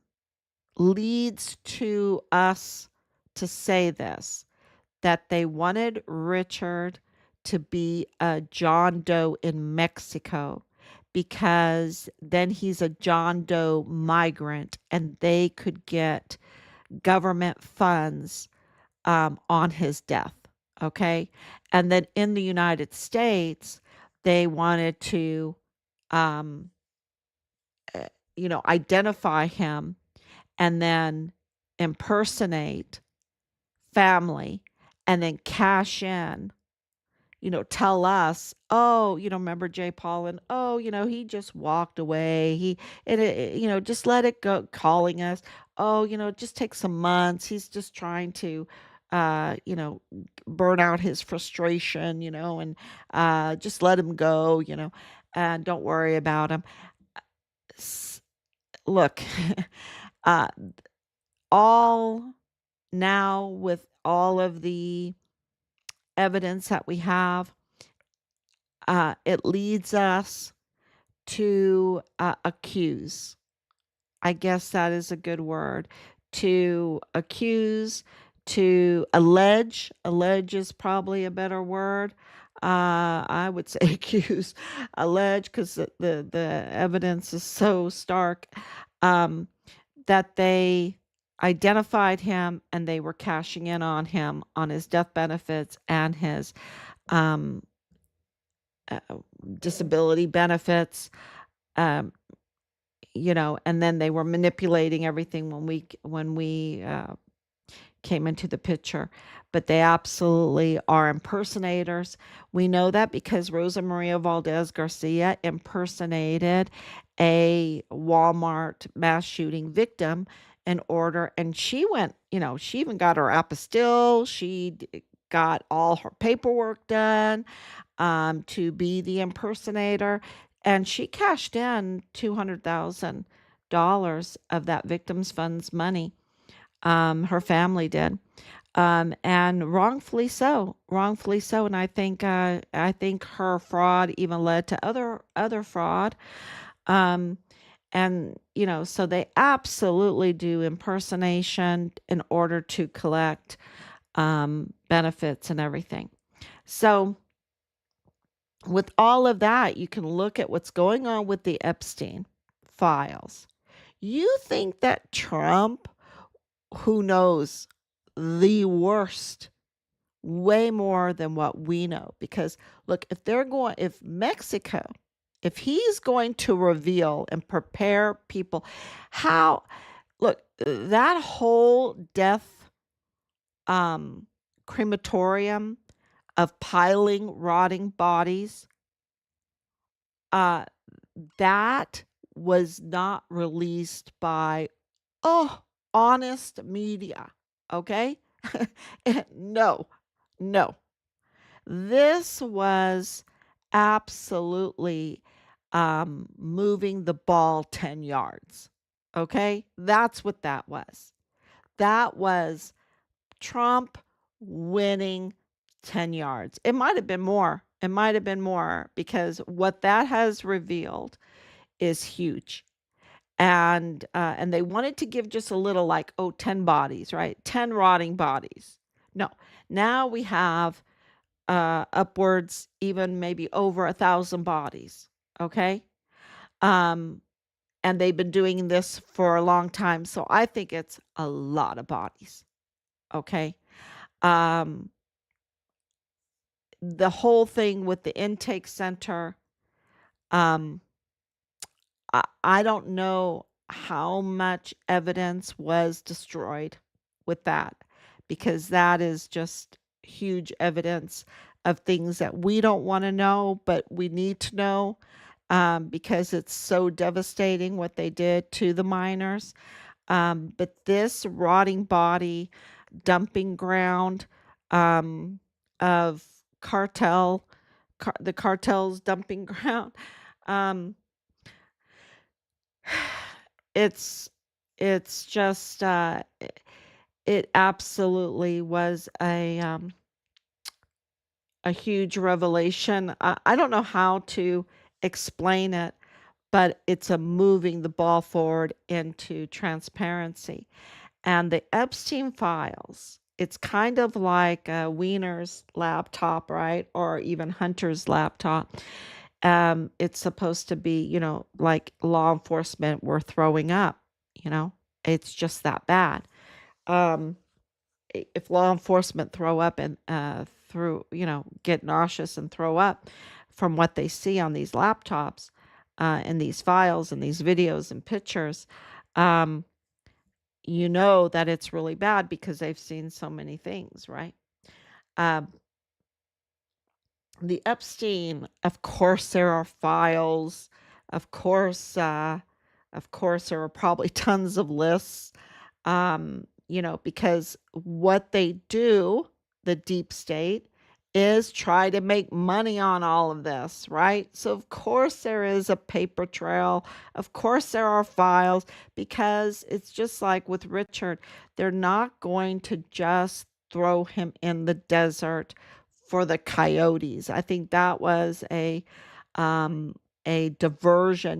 leads to us to say this, that they wanted Richard to be a John Doe in Mexico because then he's a John Doe migrant and they could get government funds on his death. Okay. And then in the United States, they wanted to um, identify him and then impersonate family and then cash in, tell us, oh, remember Jay Paulin? Oh, he just walked away. Just let it go, calling us. Oh, just take some months. He's just trying to, burn out his frustration, and just let him go, and don't worry about him. Look, uh, all now with all of the evidence that we have, it leads us to accuse. I guess that is a good word. To accuse, to allege. Allege is probably a better word. I would say accuse, allege, because the evidence is so stark. Um, that they identified him and they were cashing in on him on his death benefits and his um, uh, disability benefits. Um, and then they were manipulating everything when we came into the picture. But they absolutely are impersonators. We know that because Rosa Maria Valdez Garcia impersonated a Walmart mass shooting victim in order, and she went, she even got her apostille, got all her paperwork done to be the impersonator, and she cashed in $200,000 of that victim's funds money. Her family did, and wrongfully so. And I think her fraud even led to other fraud. Um, and so they absolutely do impersonation in order to collect benefits and everything. So with all of that, you can look at what's going on with the Epstein files. You think that Trump, who knows the worst way more than what we know. Because look, if Mexico, if he's going to reveal and prepare people, how, look, that whole death um, crematorium of piling rotting bodies, uh, that was not released by, oh, honest media, okay? No, no. This was absolutely moving the ball 10 yards, okay? That's what that was. That was Trump winning 10 yards. It might have been more. It might have been more because what that has revealed is huge. And they wanted to give just a little, like, oh, 10 bodies, right? 10 rotting bodies. No. Now we have upwards, even maybe over 1,000 bodies. Okay. Um, and they've been doing this for a long time. So I think it's a lot of bodies. Okay. Um, the whole thing with the intake center, um, I don't know how much evidence was destroyed with that, because that is just huge evidence of things that we don't want to know, but we need to know, because it's so devastating what they did to the miners. But this rotting body dumping ground, um, of the cartel's dumping ground. Um, it's it's just it absolutely was a huge revelation. I don't know how to explain it, but it's a moving the ball forward into transparency. And the Epstein files, it's kind of like Wiener's laptop, right? Or even Hunter's laptop. It's supposed to be, like law enforcement were throwing up, you know, it's just that bad. Um, if law enforcement throw up and get nauseous and throw up from what they see on these laptops, and these files and these videos and pictures, um, you know that it's really bad because they've seen so many things, right? Um, the Epstein, of course, there are files. Of course, there are probably tons of lists. Because what they do, the deep state, is try to make money on all of this, right? So of course there is a paper trail. Of course there are files, because it's just like with Richard. They're not going to just throw him in the desert for the coyotes. I think that was a diversion,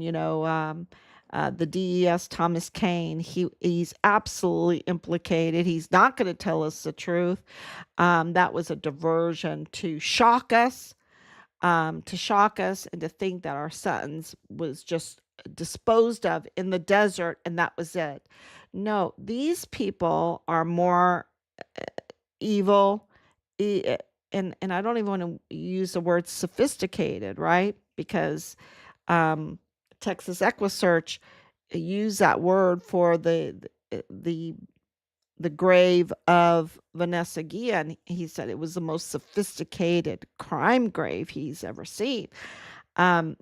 the DES Thomas Kane, he's absolutely implicated. He's not going to tell us the truth. That was a diversion to shock us, and to think that our sons was just disposed of in the desert and that was it. No, these people are more evil, e- eh, and I don't even want to use the word sophisticated, right? Because um, Texas EquiSearch used that word for the grave of Vanessa Guillen. He said it was the most sophisticated crime grave he's ever seen. Um,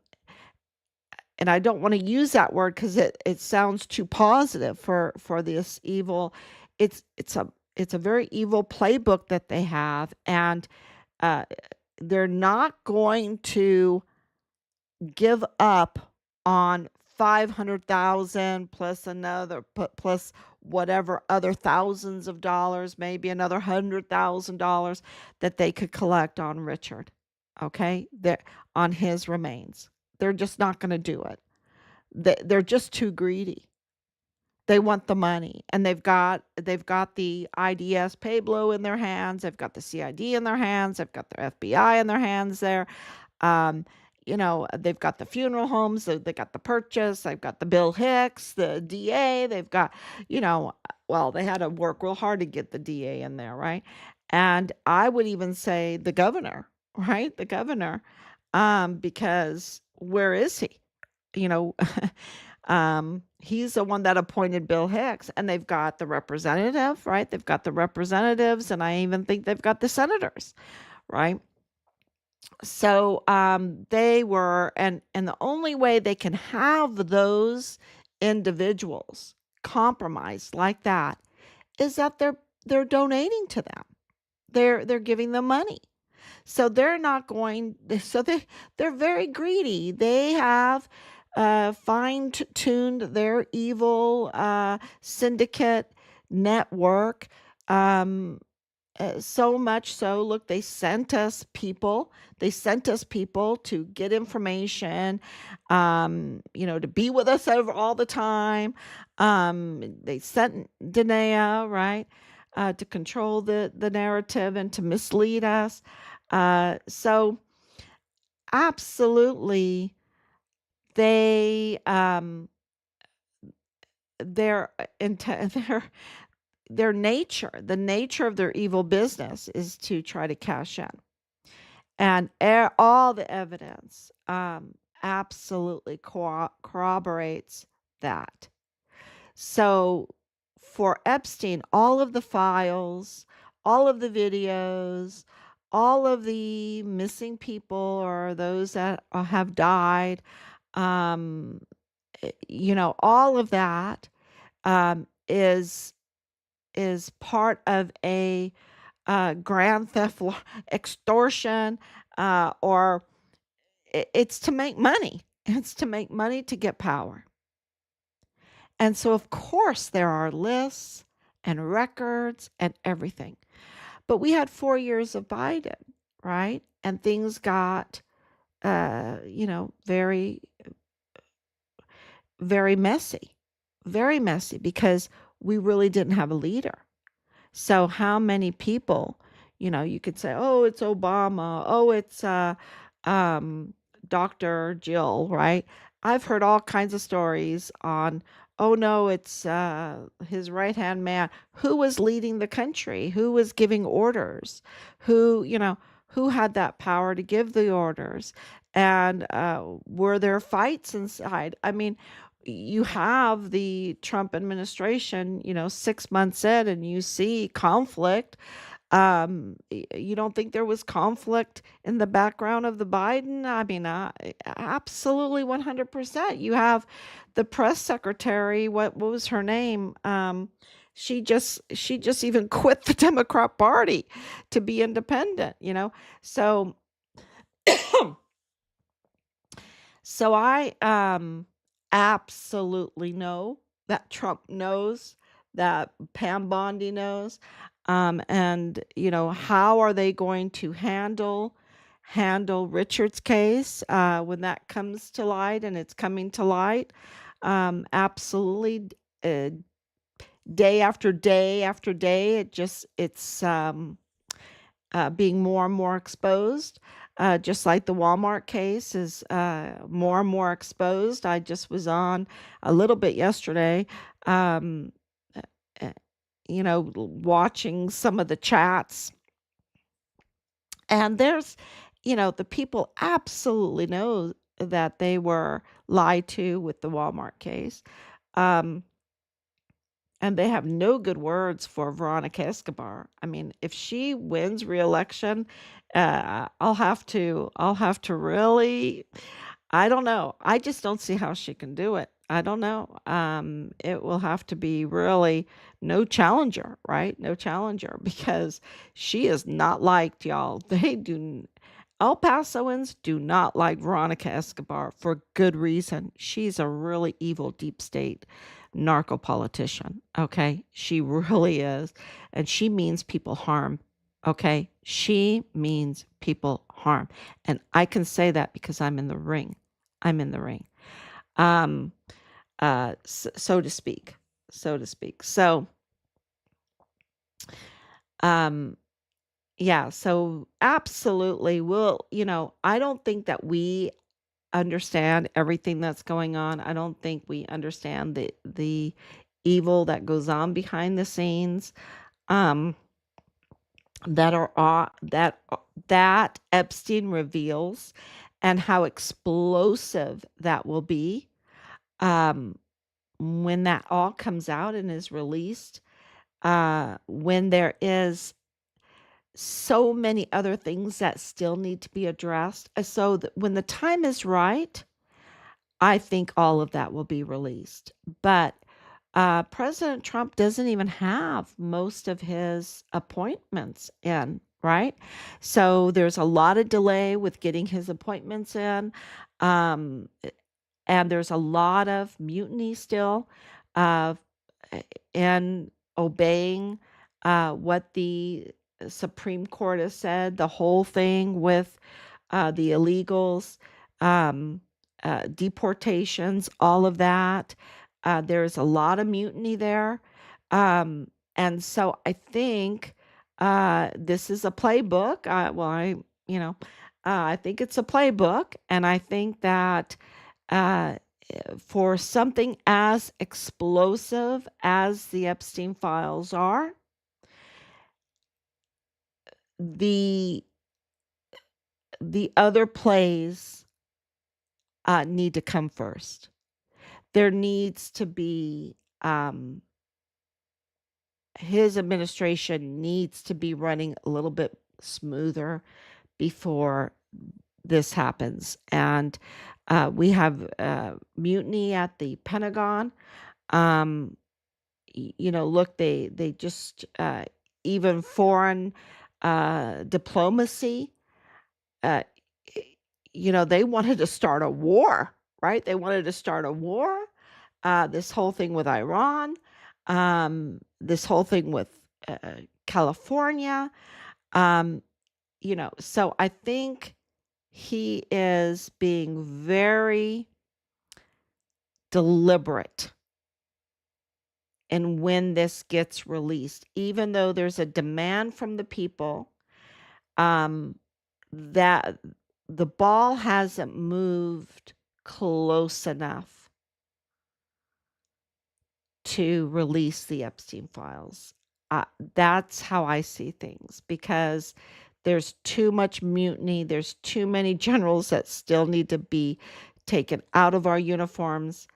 and I don't want to use that word because it sounds too positive for this evil. It's a very evil playbook that they have, and uh, they're not going to give up on 500,000 plus plus whatever other thousands of dollars, maybe another $100,000 that they could collect on Richard. Okay, on his remains. They're just not going to do it. They're just too greedy. They want the money, and they've got the IDS Pablo in their hands. They've got the CID in their hands. They've got their FBI in their hands there. Um, they've got the funeral homes, they got the purchase, they've got the Bill Hicks, the DA, they've got, you know, well, they had to work real hard to get the DA in there, right? And I would even say the governor, right? The governor, because where is he? You know, he's the one that appointed Bill Hicks, and they've got the representative, right? They've got the representatives, and I even think they've got the senators, right? So they were, and the only way they can have those individuals compromised like that is that they're donating to them. They're giving them money. So they're not going. So they're very greedy. They have fine-tuned their evil syndicate network. Um, so much so, look, they sent us people. They sent us people to get information, to be with us over all the time. They sent Danae, right, to control the narrative and to mislead us. So absolutely, they their intent, their nature, the nature of their evil business is to try to cash in. And all the evidence absolutely corroborates that. So for Epstein, all of the files, all of the videos, all of the missing people or those that have died, um, all of that is part of a grand theft extortion, or it's to make money. It's to make money to get power. And so, of course, there are lists and records and everything. But we had 4 years of Biden, right? And things got, very, very messy because we really didn't have a leader. So how many people, you could say, oh, it's Obama, oh, it's um, Dr. Jill, right? I've heard all kinds of stories on, oh no, it's his right hand man. Who was leading the country? Who was giving orders? Who had that power to give the orders? And were there fights inside? I mean, you have the Trump administration, 6 months in, and you see conflict. You don't think there was conflict in the background of the Biden? I mean, absolutely 100%. You have the press secretary, what was her name? She just even quit the Democrat Party to be independent. So So I absolutely know that Trump knows, that Pam Bondi knows, and how are they going to handle Richard's case when that comes to light, and it's coming to light, absolutely, day after day after day, it's being more and more exposed. Just like the Walmart case is more and more exposed. I just was on a little bit yesterday, um, uh, uh, watching some of the chats. And the people absolutely know that they were lied to with the Walmart case. Um, and they have no good words for Veronica Escobar. I mean, if she wins re-election, I'll have to really, I don't know. I just don't see how she can do it. I don't know. It will have to be really no challenger, right? No challenger, because she is not liked, y'all. El Pasoans do not like Veronica Escobar for good reason. She's a really evil deep state narco politician. Okay. She really is. And she means people harm. Okay. She means people harm. And I can say that because I'm in the ring. I'm in the ring. Um, so to speak. So to speak. So, um, yeah, so absolutely. I don't think that we understand everything that's going on. I don't think we understand the evil that goes on behind the scenes. Um, that Epstein reveals, and how explosive that will be um, when that all comes out and is released. When there is so many other things that still need to be addressed. So that when the time is right, I think all of that will be released. But President Trump doesn't even have most of his appointments in, right? So there's a lot of delay with getting his appointments in. Um, and there's a lot of mutiny still uh, in obeying what the Supreme Court has said, the whole thing with the illegals, um, deportations, all of that. There's a lot of mutiny there. And so I think this is a playbook. I think it's a playbook. And I think that uh, for something as explosive as the Epstein files are, the the other plays need to come first. There needs to be his administration needs to be running a little bit smoother before this happens. And we have mutiny at the Pentagon. Um, Look, they just even foreign diplomacy. Uh, they wanted to start a war, right? They wanted to start a war. This whole thing with Iran, this whole thing with California. Um, so I think he is being very deliberate in when this gets released, even though there's a demand from the people um, that the ball hasn't moved close enough to release the Epstein files. Uh, that's how I see things, because there's too much mutiny. There's too many generals that still need to be taken out of our uniforms.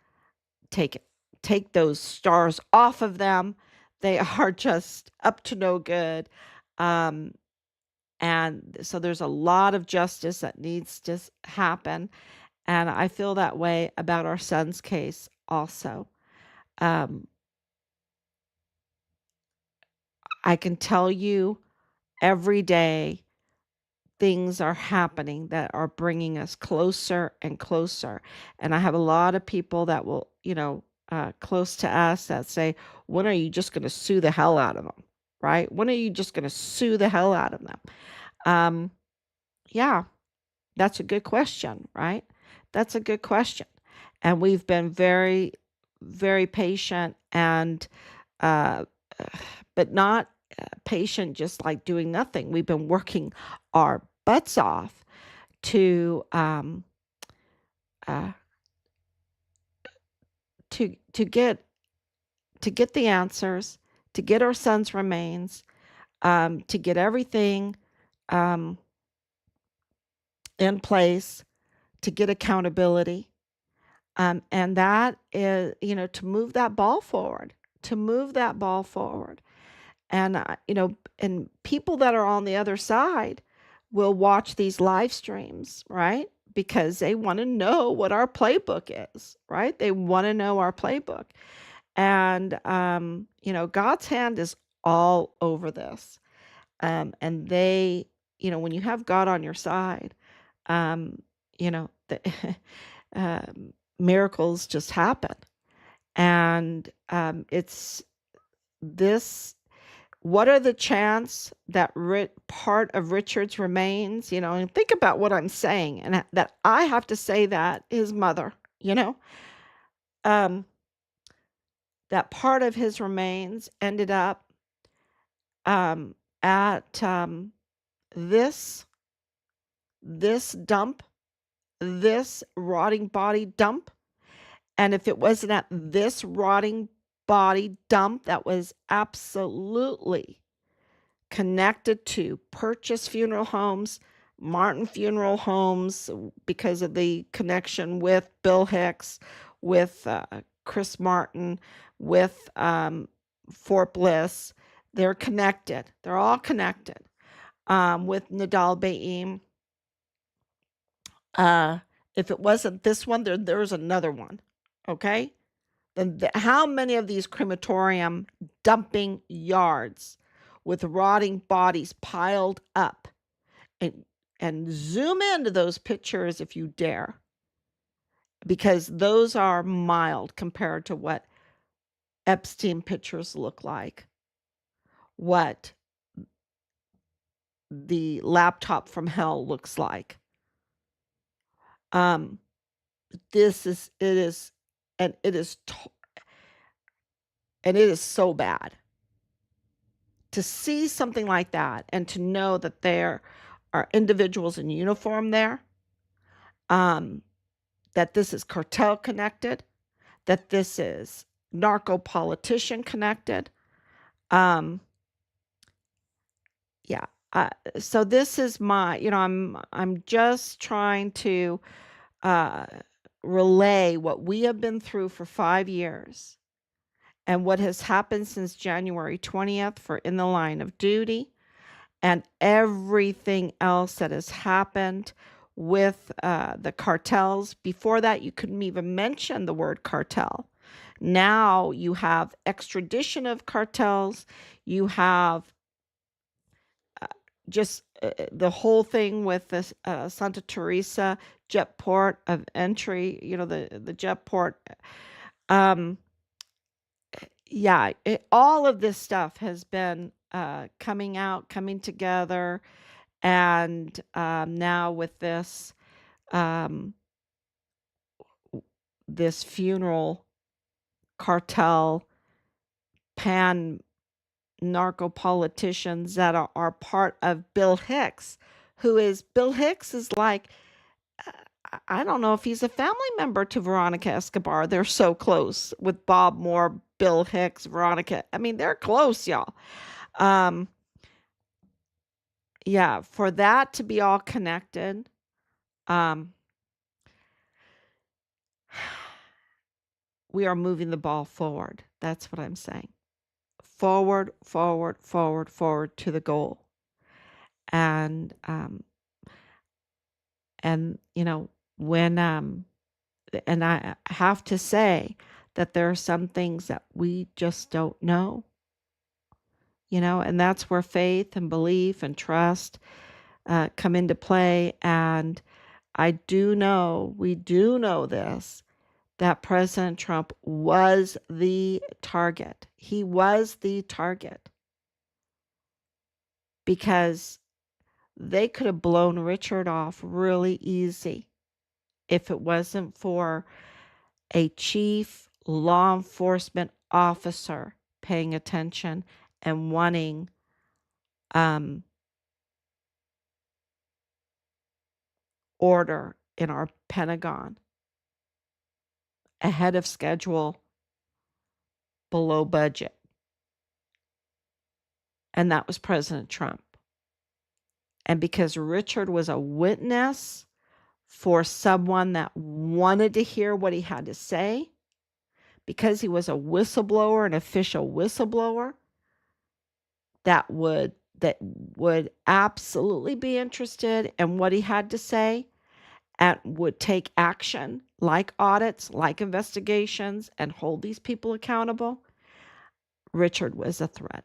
Take take those stars off of them. They are just up to no good. Um, and so there's a lot of justice that needs to happen. And I feel that way about our son's case also. Um, I can tell you every day things are happening that are bringing us closer and closer. And I have a lot of people that will, close to us that say, when are you just going to sue the hell out of them? Right? When are you just going to sue the hell out of them? Um, yeah, that's a good question, right? That's a good question. And we've been very, very patient and, uh, but not patient just like doing nothing. We've been working our butts off to uh, to get the answers, to get our son's remains, to get everything um, in place, to get accountability, and that is, to move that ball forward, to move that ball forward. And and people that are on the other side will watch these live streams, right? Because they want to know what our playbook is, right? They want to know our playbook. And God's hand is all over this. And when you have God on your side, the miracles just happen. And it's this what are the chance that part of Richard's remains, and think about what I'm saying, and that I have to say that his mother, um, that part of his remains ended up at this dump this rotting body dump, and if it wasn't at this rotting body dump that was absolutely connected to Purchase Funeral Homes, Martin Funeral Homes, because of the connection with Bill Hicks, with Chris Martin, with Fort Bliss. They're connected. They're all connected. With Nadal Baim. Uh, if it wasn't this one, there's another one. Okay? Then how many of these crematorium dumping yards with rotting bodies piled up, and zoom into those pictures if you dare, because those are mild compared to what Epstein pictures look like, what the laptop from hell looks like. This is it is and it is and it is so bad to see something like that, and to know that there are individuals in uniform there, that this is cartel connected, that this is narco politician connected. Yeah. So this is my, I'm just trying to relay what we have been through for 5 years, and what has happened since January 20th for In the Line of Duty, and everything else that has happened with the cartels. Before that, you couldn't even mention the word cartel. Now you have extradition of cartels. You have just the whole thing with this Santa Teresa jet port of entry, the jet port. Yeah, all of this stuff has been coming together. And now with um, this funeral cartel, pan narco politicians that are part of Bill Hicks, Bill Hicks is like, I don't know if he's a family member to Veronica Escobar. They're so close with Bob Moore, Bill Hicks, Veronica. I mean, they're close, y'all. Um, yeah, for that to be all connected, um, we are moving the ball forward. That's what I'm saying. Forward, forward, forward, forward to the goal. And when and I have to say that there are some things that we just don't know, and that's where faith and belief and trust come into play. And we do know this, that President Trump was the target. He was the target because they could have blown Richard off really easy if it wasn't for a chief law enforcement officer paying attention and wanting order in our Pentagon ahead of schedule, below budget. And that was President Trump. And because Richard was a witness for someone that wanted to hear what he had to say, because he was a whistleblower, an official whistleblower that would absolutely be interested in what he had to say, and would take action like audits, like investigations, and hold these people accountable, Richard was a threat.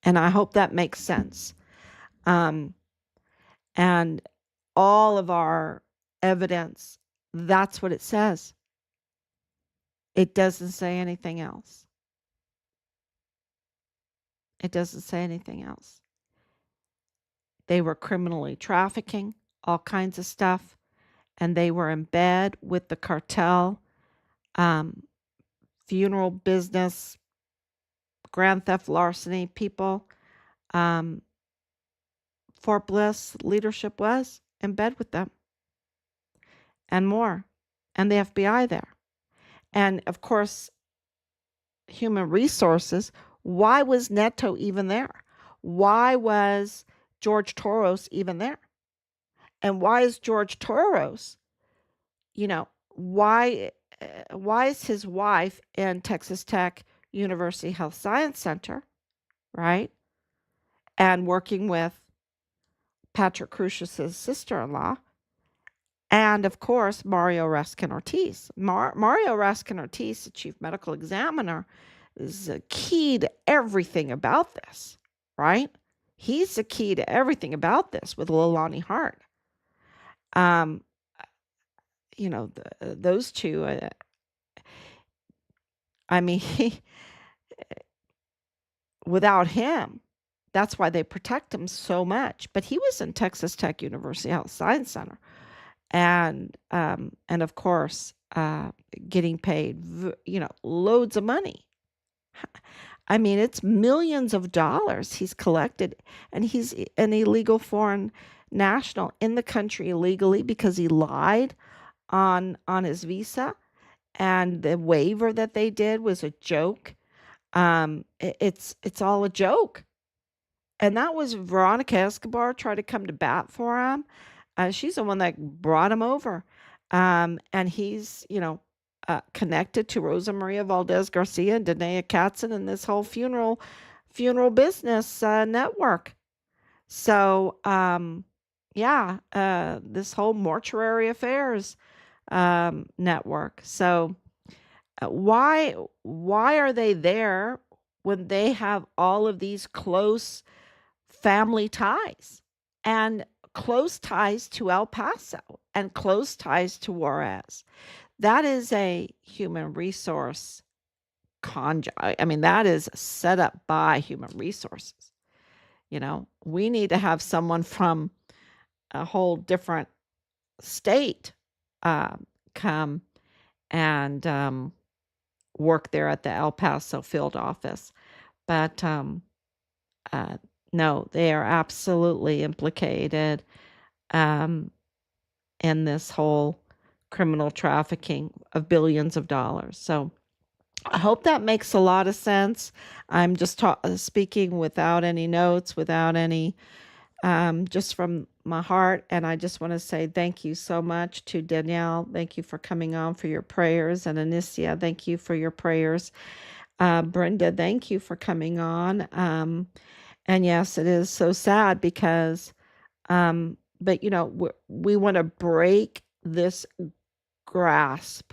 And I hope that makes sense. And all of our evidence, that's what it says. It doesn't say anything else. It doesn't say anything else. They were criminally trafficking all kinds of stuff, and they were in bed with the cartel, funeral business, grand theft larceny people. Fort Bliss leadership was. in bed with them and more, and the FBI there. And of course, human resources. Why was Neto even there? Why was George Toros even there? And why is George Toros, you know, why is his wife in Texas Tech University Health Science Center, right? And working with Patrick Crucius's sister-in-law, and of course Mario Raskin Ortiz. Mario Raskin Ortiz, the chief medical examiner, is the key to everything about this, right? He's the key to everything about this with Leilani Hart. Um, those two. I mean, without him, that's why they protect him so much. But he was in Texas Tech University Health Science Center, and of course, getting paid, loads of money. I mean, it's millions of dollars he's collected, and he's an illegal foreign national in the country illegally because he lied on his visa, and the waiver that they did was a joke. It's all a joke. And that was Veronica Escobar tried to come to bat for him. She's the one that brought him over. And he's, connected to Rosa Maria Valdez Garcia and Danae Katzen and this whole funeral business network. So, yeah, this whole mortuary affairs network. So, why are they there when they have all of these close family ties and close ties to El Paso and close ties to Juarez? That is a human resource I mean, that is set up by human resources. We need to have someone from a whole different state come and work there at the El Paso field office. But uh, no, they are absolutely implicated in this whole criminal trafficking of billions of dollars. So I hope that makes a lot of sense. I'm just speaking without any notes, without any, just from my heart. And I just want to say thank you so much to Danielle. Thank you for coming on for your prayers. And Anicia, thank you for your prayers. Brenda, thank you for coming on. And yes, it is so sad because, but we want to break this grasp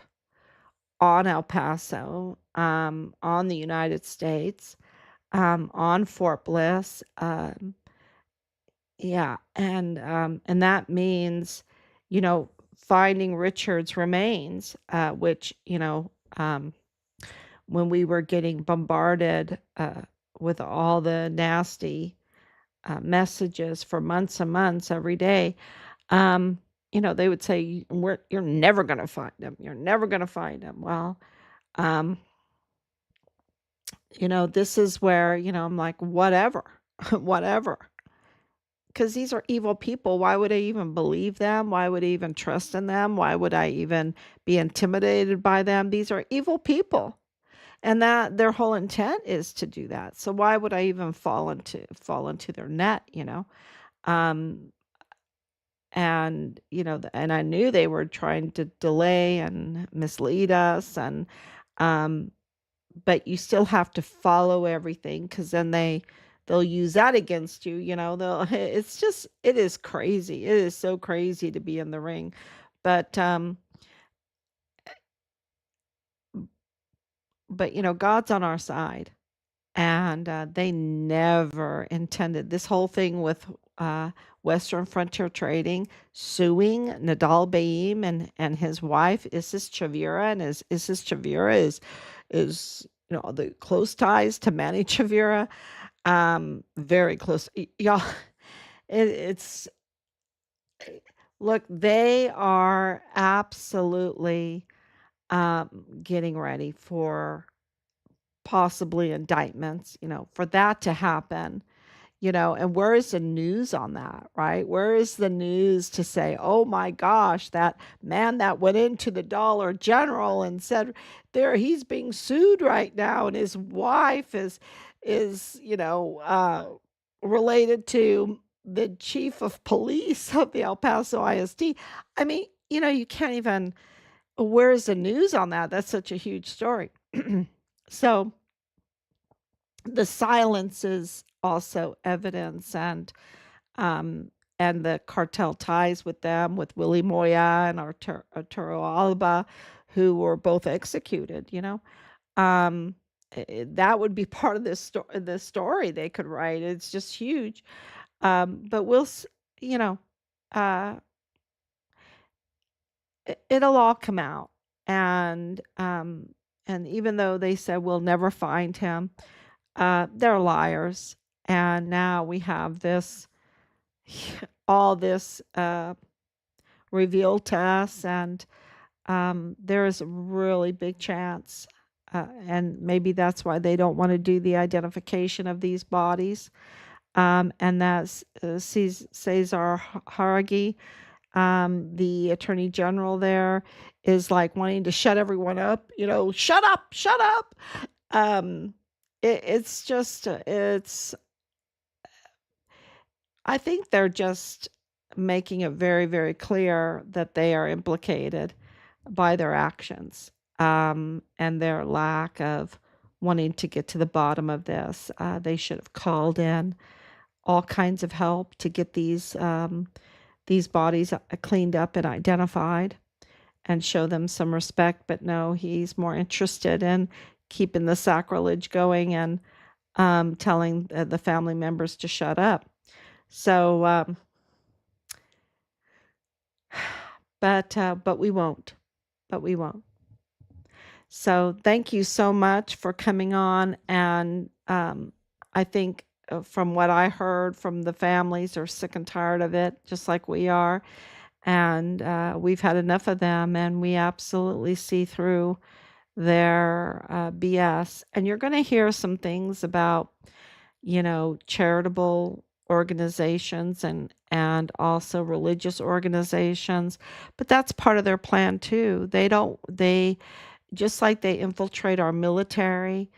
on El Paso, on the United States, on Fort Bliss. Yeah, and that means, finding Richard's remains, which, when we were getting bombarded with all the nasty messages for months and months every day, they would say, you're never going to find them. You're never going to find them. Well, um, this is where, I'm like, whatever, whatever. Because these are evil people. Why would I even believe them? Why would I even trust in them? Why would I even be intimidated by them? These are evil people. And that their whole intent is to do that. So why would I even fall into their net, Um, and and I knew they were trying to delay and mislead us, and um but you still have to follow everything, because then they'll use that against you. It is crazy. It is so crazy to be in the ring. But God's on our side, and they never intended this whole thing with Western Frontier Trading suing Nadal Baim and his wife Isis Chavira, and Isis Chavira is the close ties to Manny Chavira, very close. Y'all, it's look, they are absolutely getting ready for possibly indictments, for that to happen. And where is the news on that, right? Where is the news to say, oh my gosh, that man that went into the Dollar General and said there he's being sued right now, and his wife is related to the chief of police of the El Paso ISD. I mean, you can't even, where's the news on that? That's such a huge story. So the silence is also evidence, um, and the cartel ties with them, with Willie Moya and Arturo Alba, who were both executed. Um, that would be part of the story they could write. It's just huge. But you know, uh, it'll all come out, and even though they said we'll never find him, they're liars. And now we have all this revealed to us, and there's a really big chance, and maybe that's why they don't want to do the identification of these bodies. And that's Cesar Haragi, the attorney general there, is like wanting to shut everyone up. Shut up, shut up. Um, it's just, I think they're just making it very, very clear that they are implicated by their actions, and their lack of wanting to get to the bottom of this. They should have called in all kinds of help to get these bodies cleaned up and identified, and show them some respect. But no, he's more interested in keeping the sacrilege going, and telling the family members to shut up. So, but we won't. But we won't. So thank you so much for coming on. And I think from what I heard from the families, are sick and tired of it, just like we are. And we've had enough of them, and we absolutely see through their BS. And you're going to hear some things about, charitable organizations, and also religious organizations, but that's part of their plan too. They just like they infiltrate our military,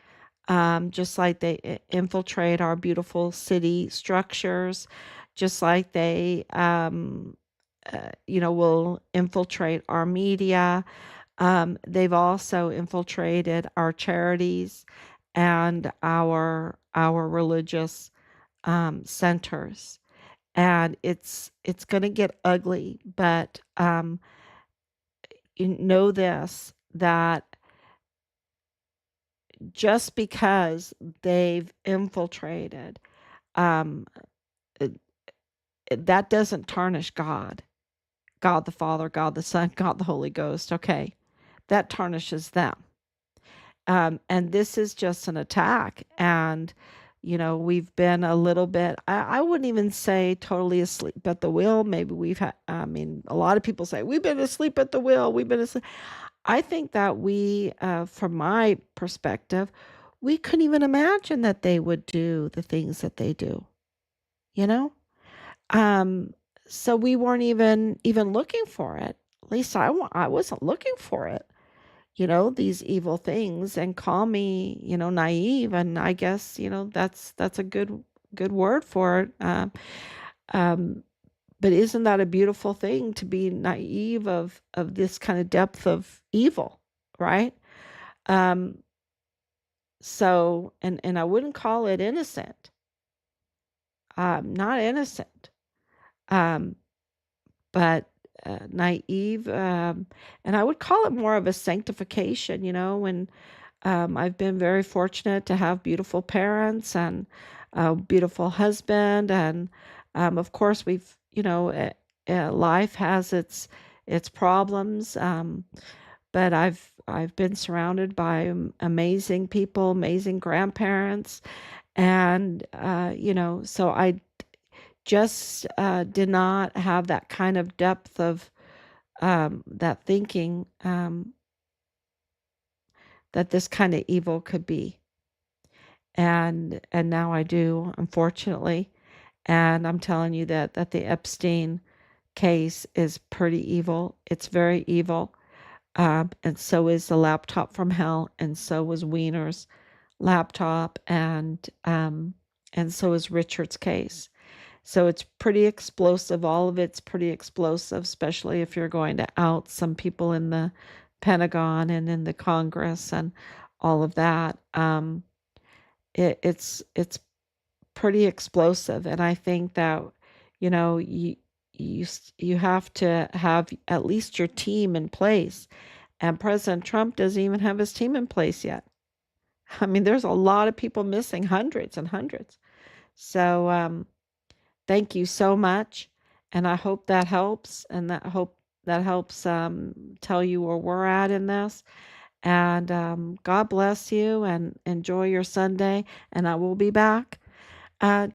just like they infiltrate our beautiful city structures, just like they will infiltrate our media. They've also infiltrated our charities and our religious centers, and it's going to get ugly. But you know this, that just because they've infiltrated, um, it- that doesn't tarnish God, God the Father, God the Son, God the Holy Ghost. Okay, that tarnishes them. And this is just an attack. And, we've been a little bit, I wouldn't even say totally asleep at the wheel. Maybe we've had, I mean, a lot of people say, we've been asleep at the wheel. We've been asleep. I think that from my perspective, we couldn't even imagine that they would do the things that they do, you know? Um, so we weren't even looking for it. At least I wasn't looking for it, these evil things, and call me, naive. And I guess, that's a good word for it. Um, but isn't that a beautiful thing, to be naive of this kind of depth of evil, right? Um, so, and I wouldn't call it innocent. Not innocent. Um, but naive. And I would call it more of a sanctification, and I've been very fortunate to have beautiful parents, and a beautiful husband. And of course, life has its problems. But I've been surrounded by amazing people, amazing grandparents, and so I just did not have that kind of depth of that thinking, that this kind of evil could be. And now I do, unfortunately. And I'm telling you that the Epstein case is pretty evil. It's very evil. And so is the laptop from hell, and so was Wiener's laptop, and so is Richard's case. So it's pretty explosive. All of it's pretty explosive, especially if you're going to out some people in the Pentagon and in the Congress and all of that. It's pretty explosive, and I think that you know you have to have at least your team in place. And President Trump doesn't even have his team in place yet. I mean, there's a lot of people missing, hundreds and hundreds. So, thank you so much, and I hope that helps, and that helps tell you where we're at in this. And God bless you, and enjoy your Sunday. And I will be back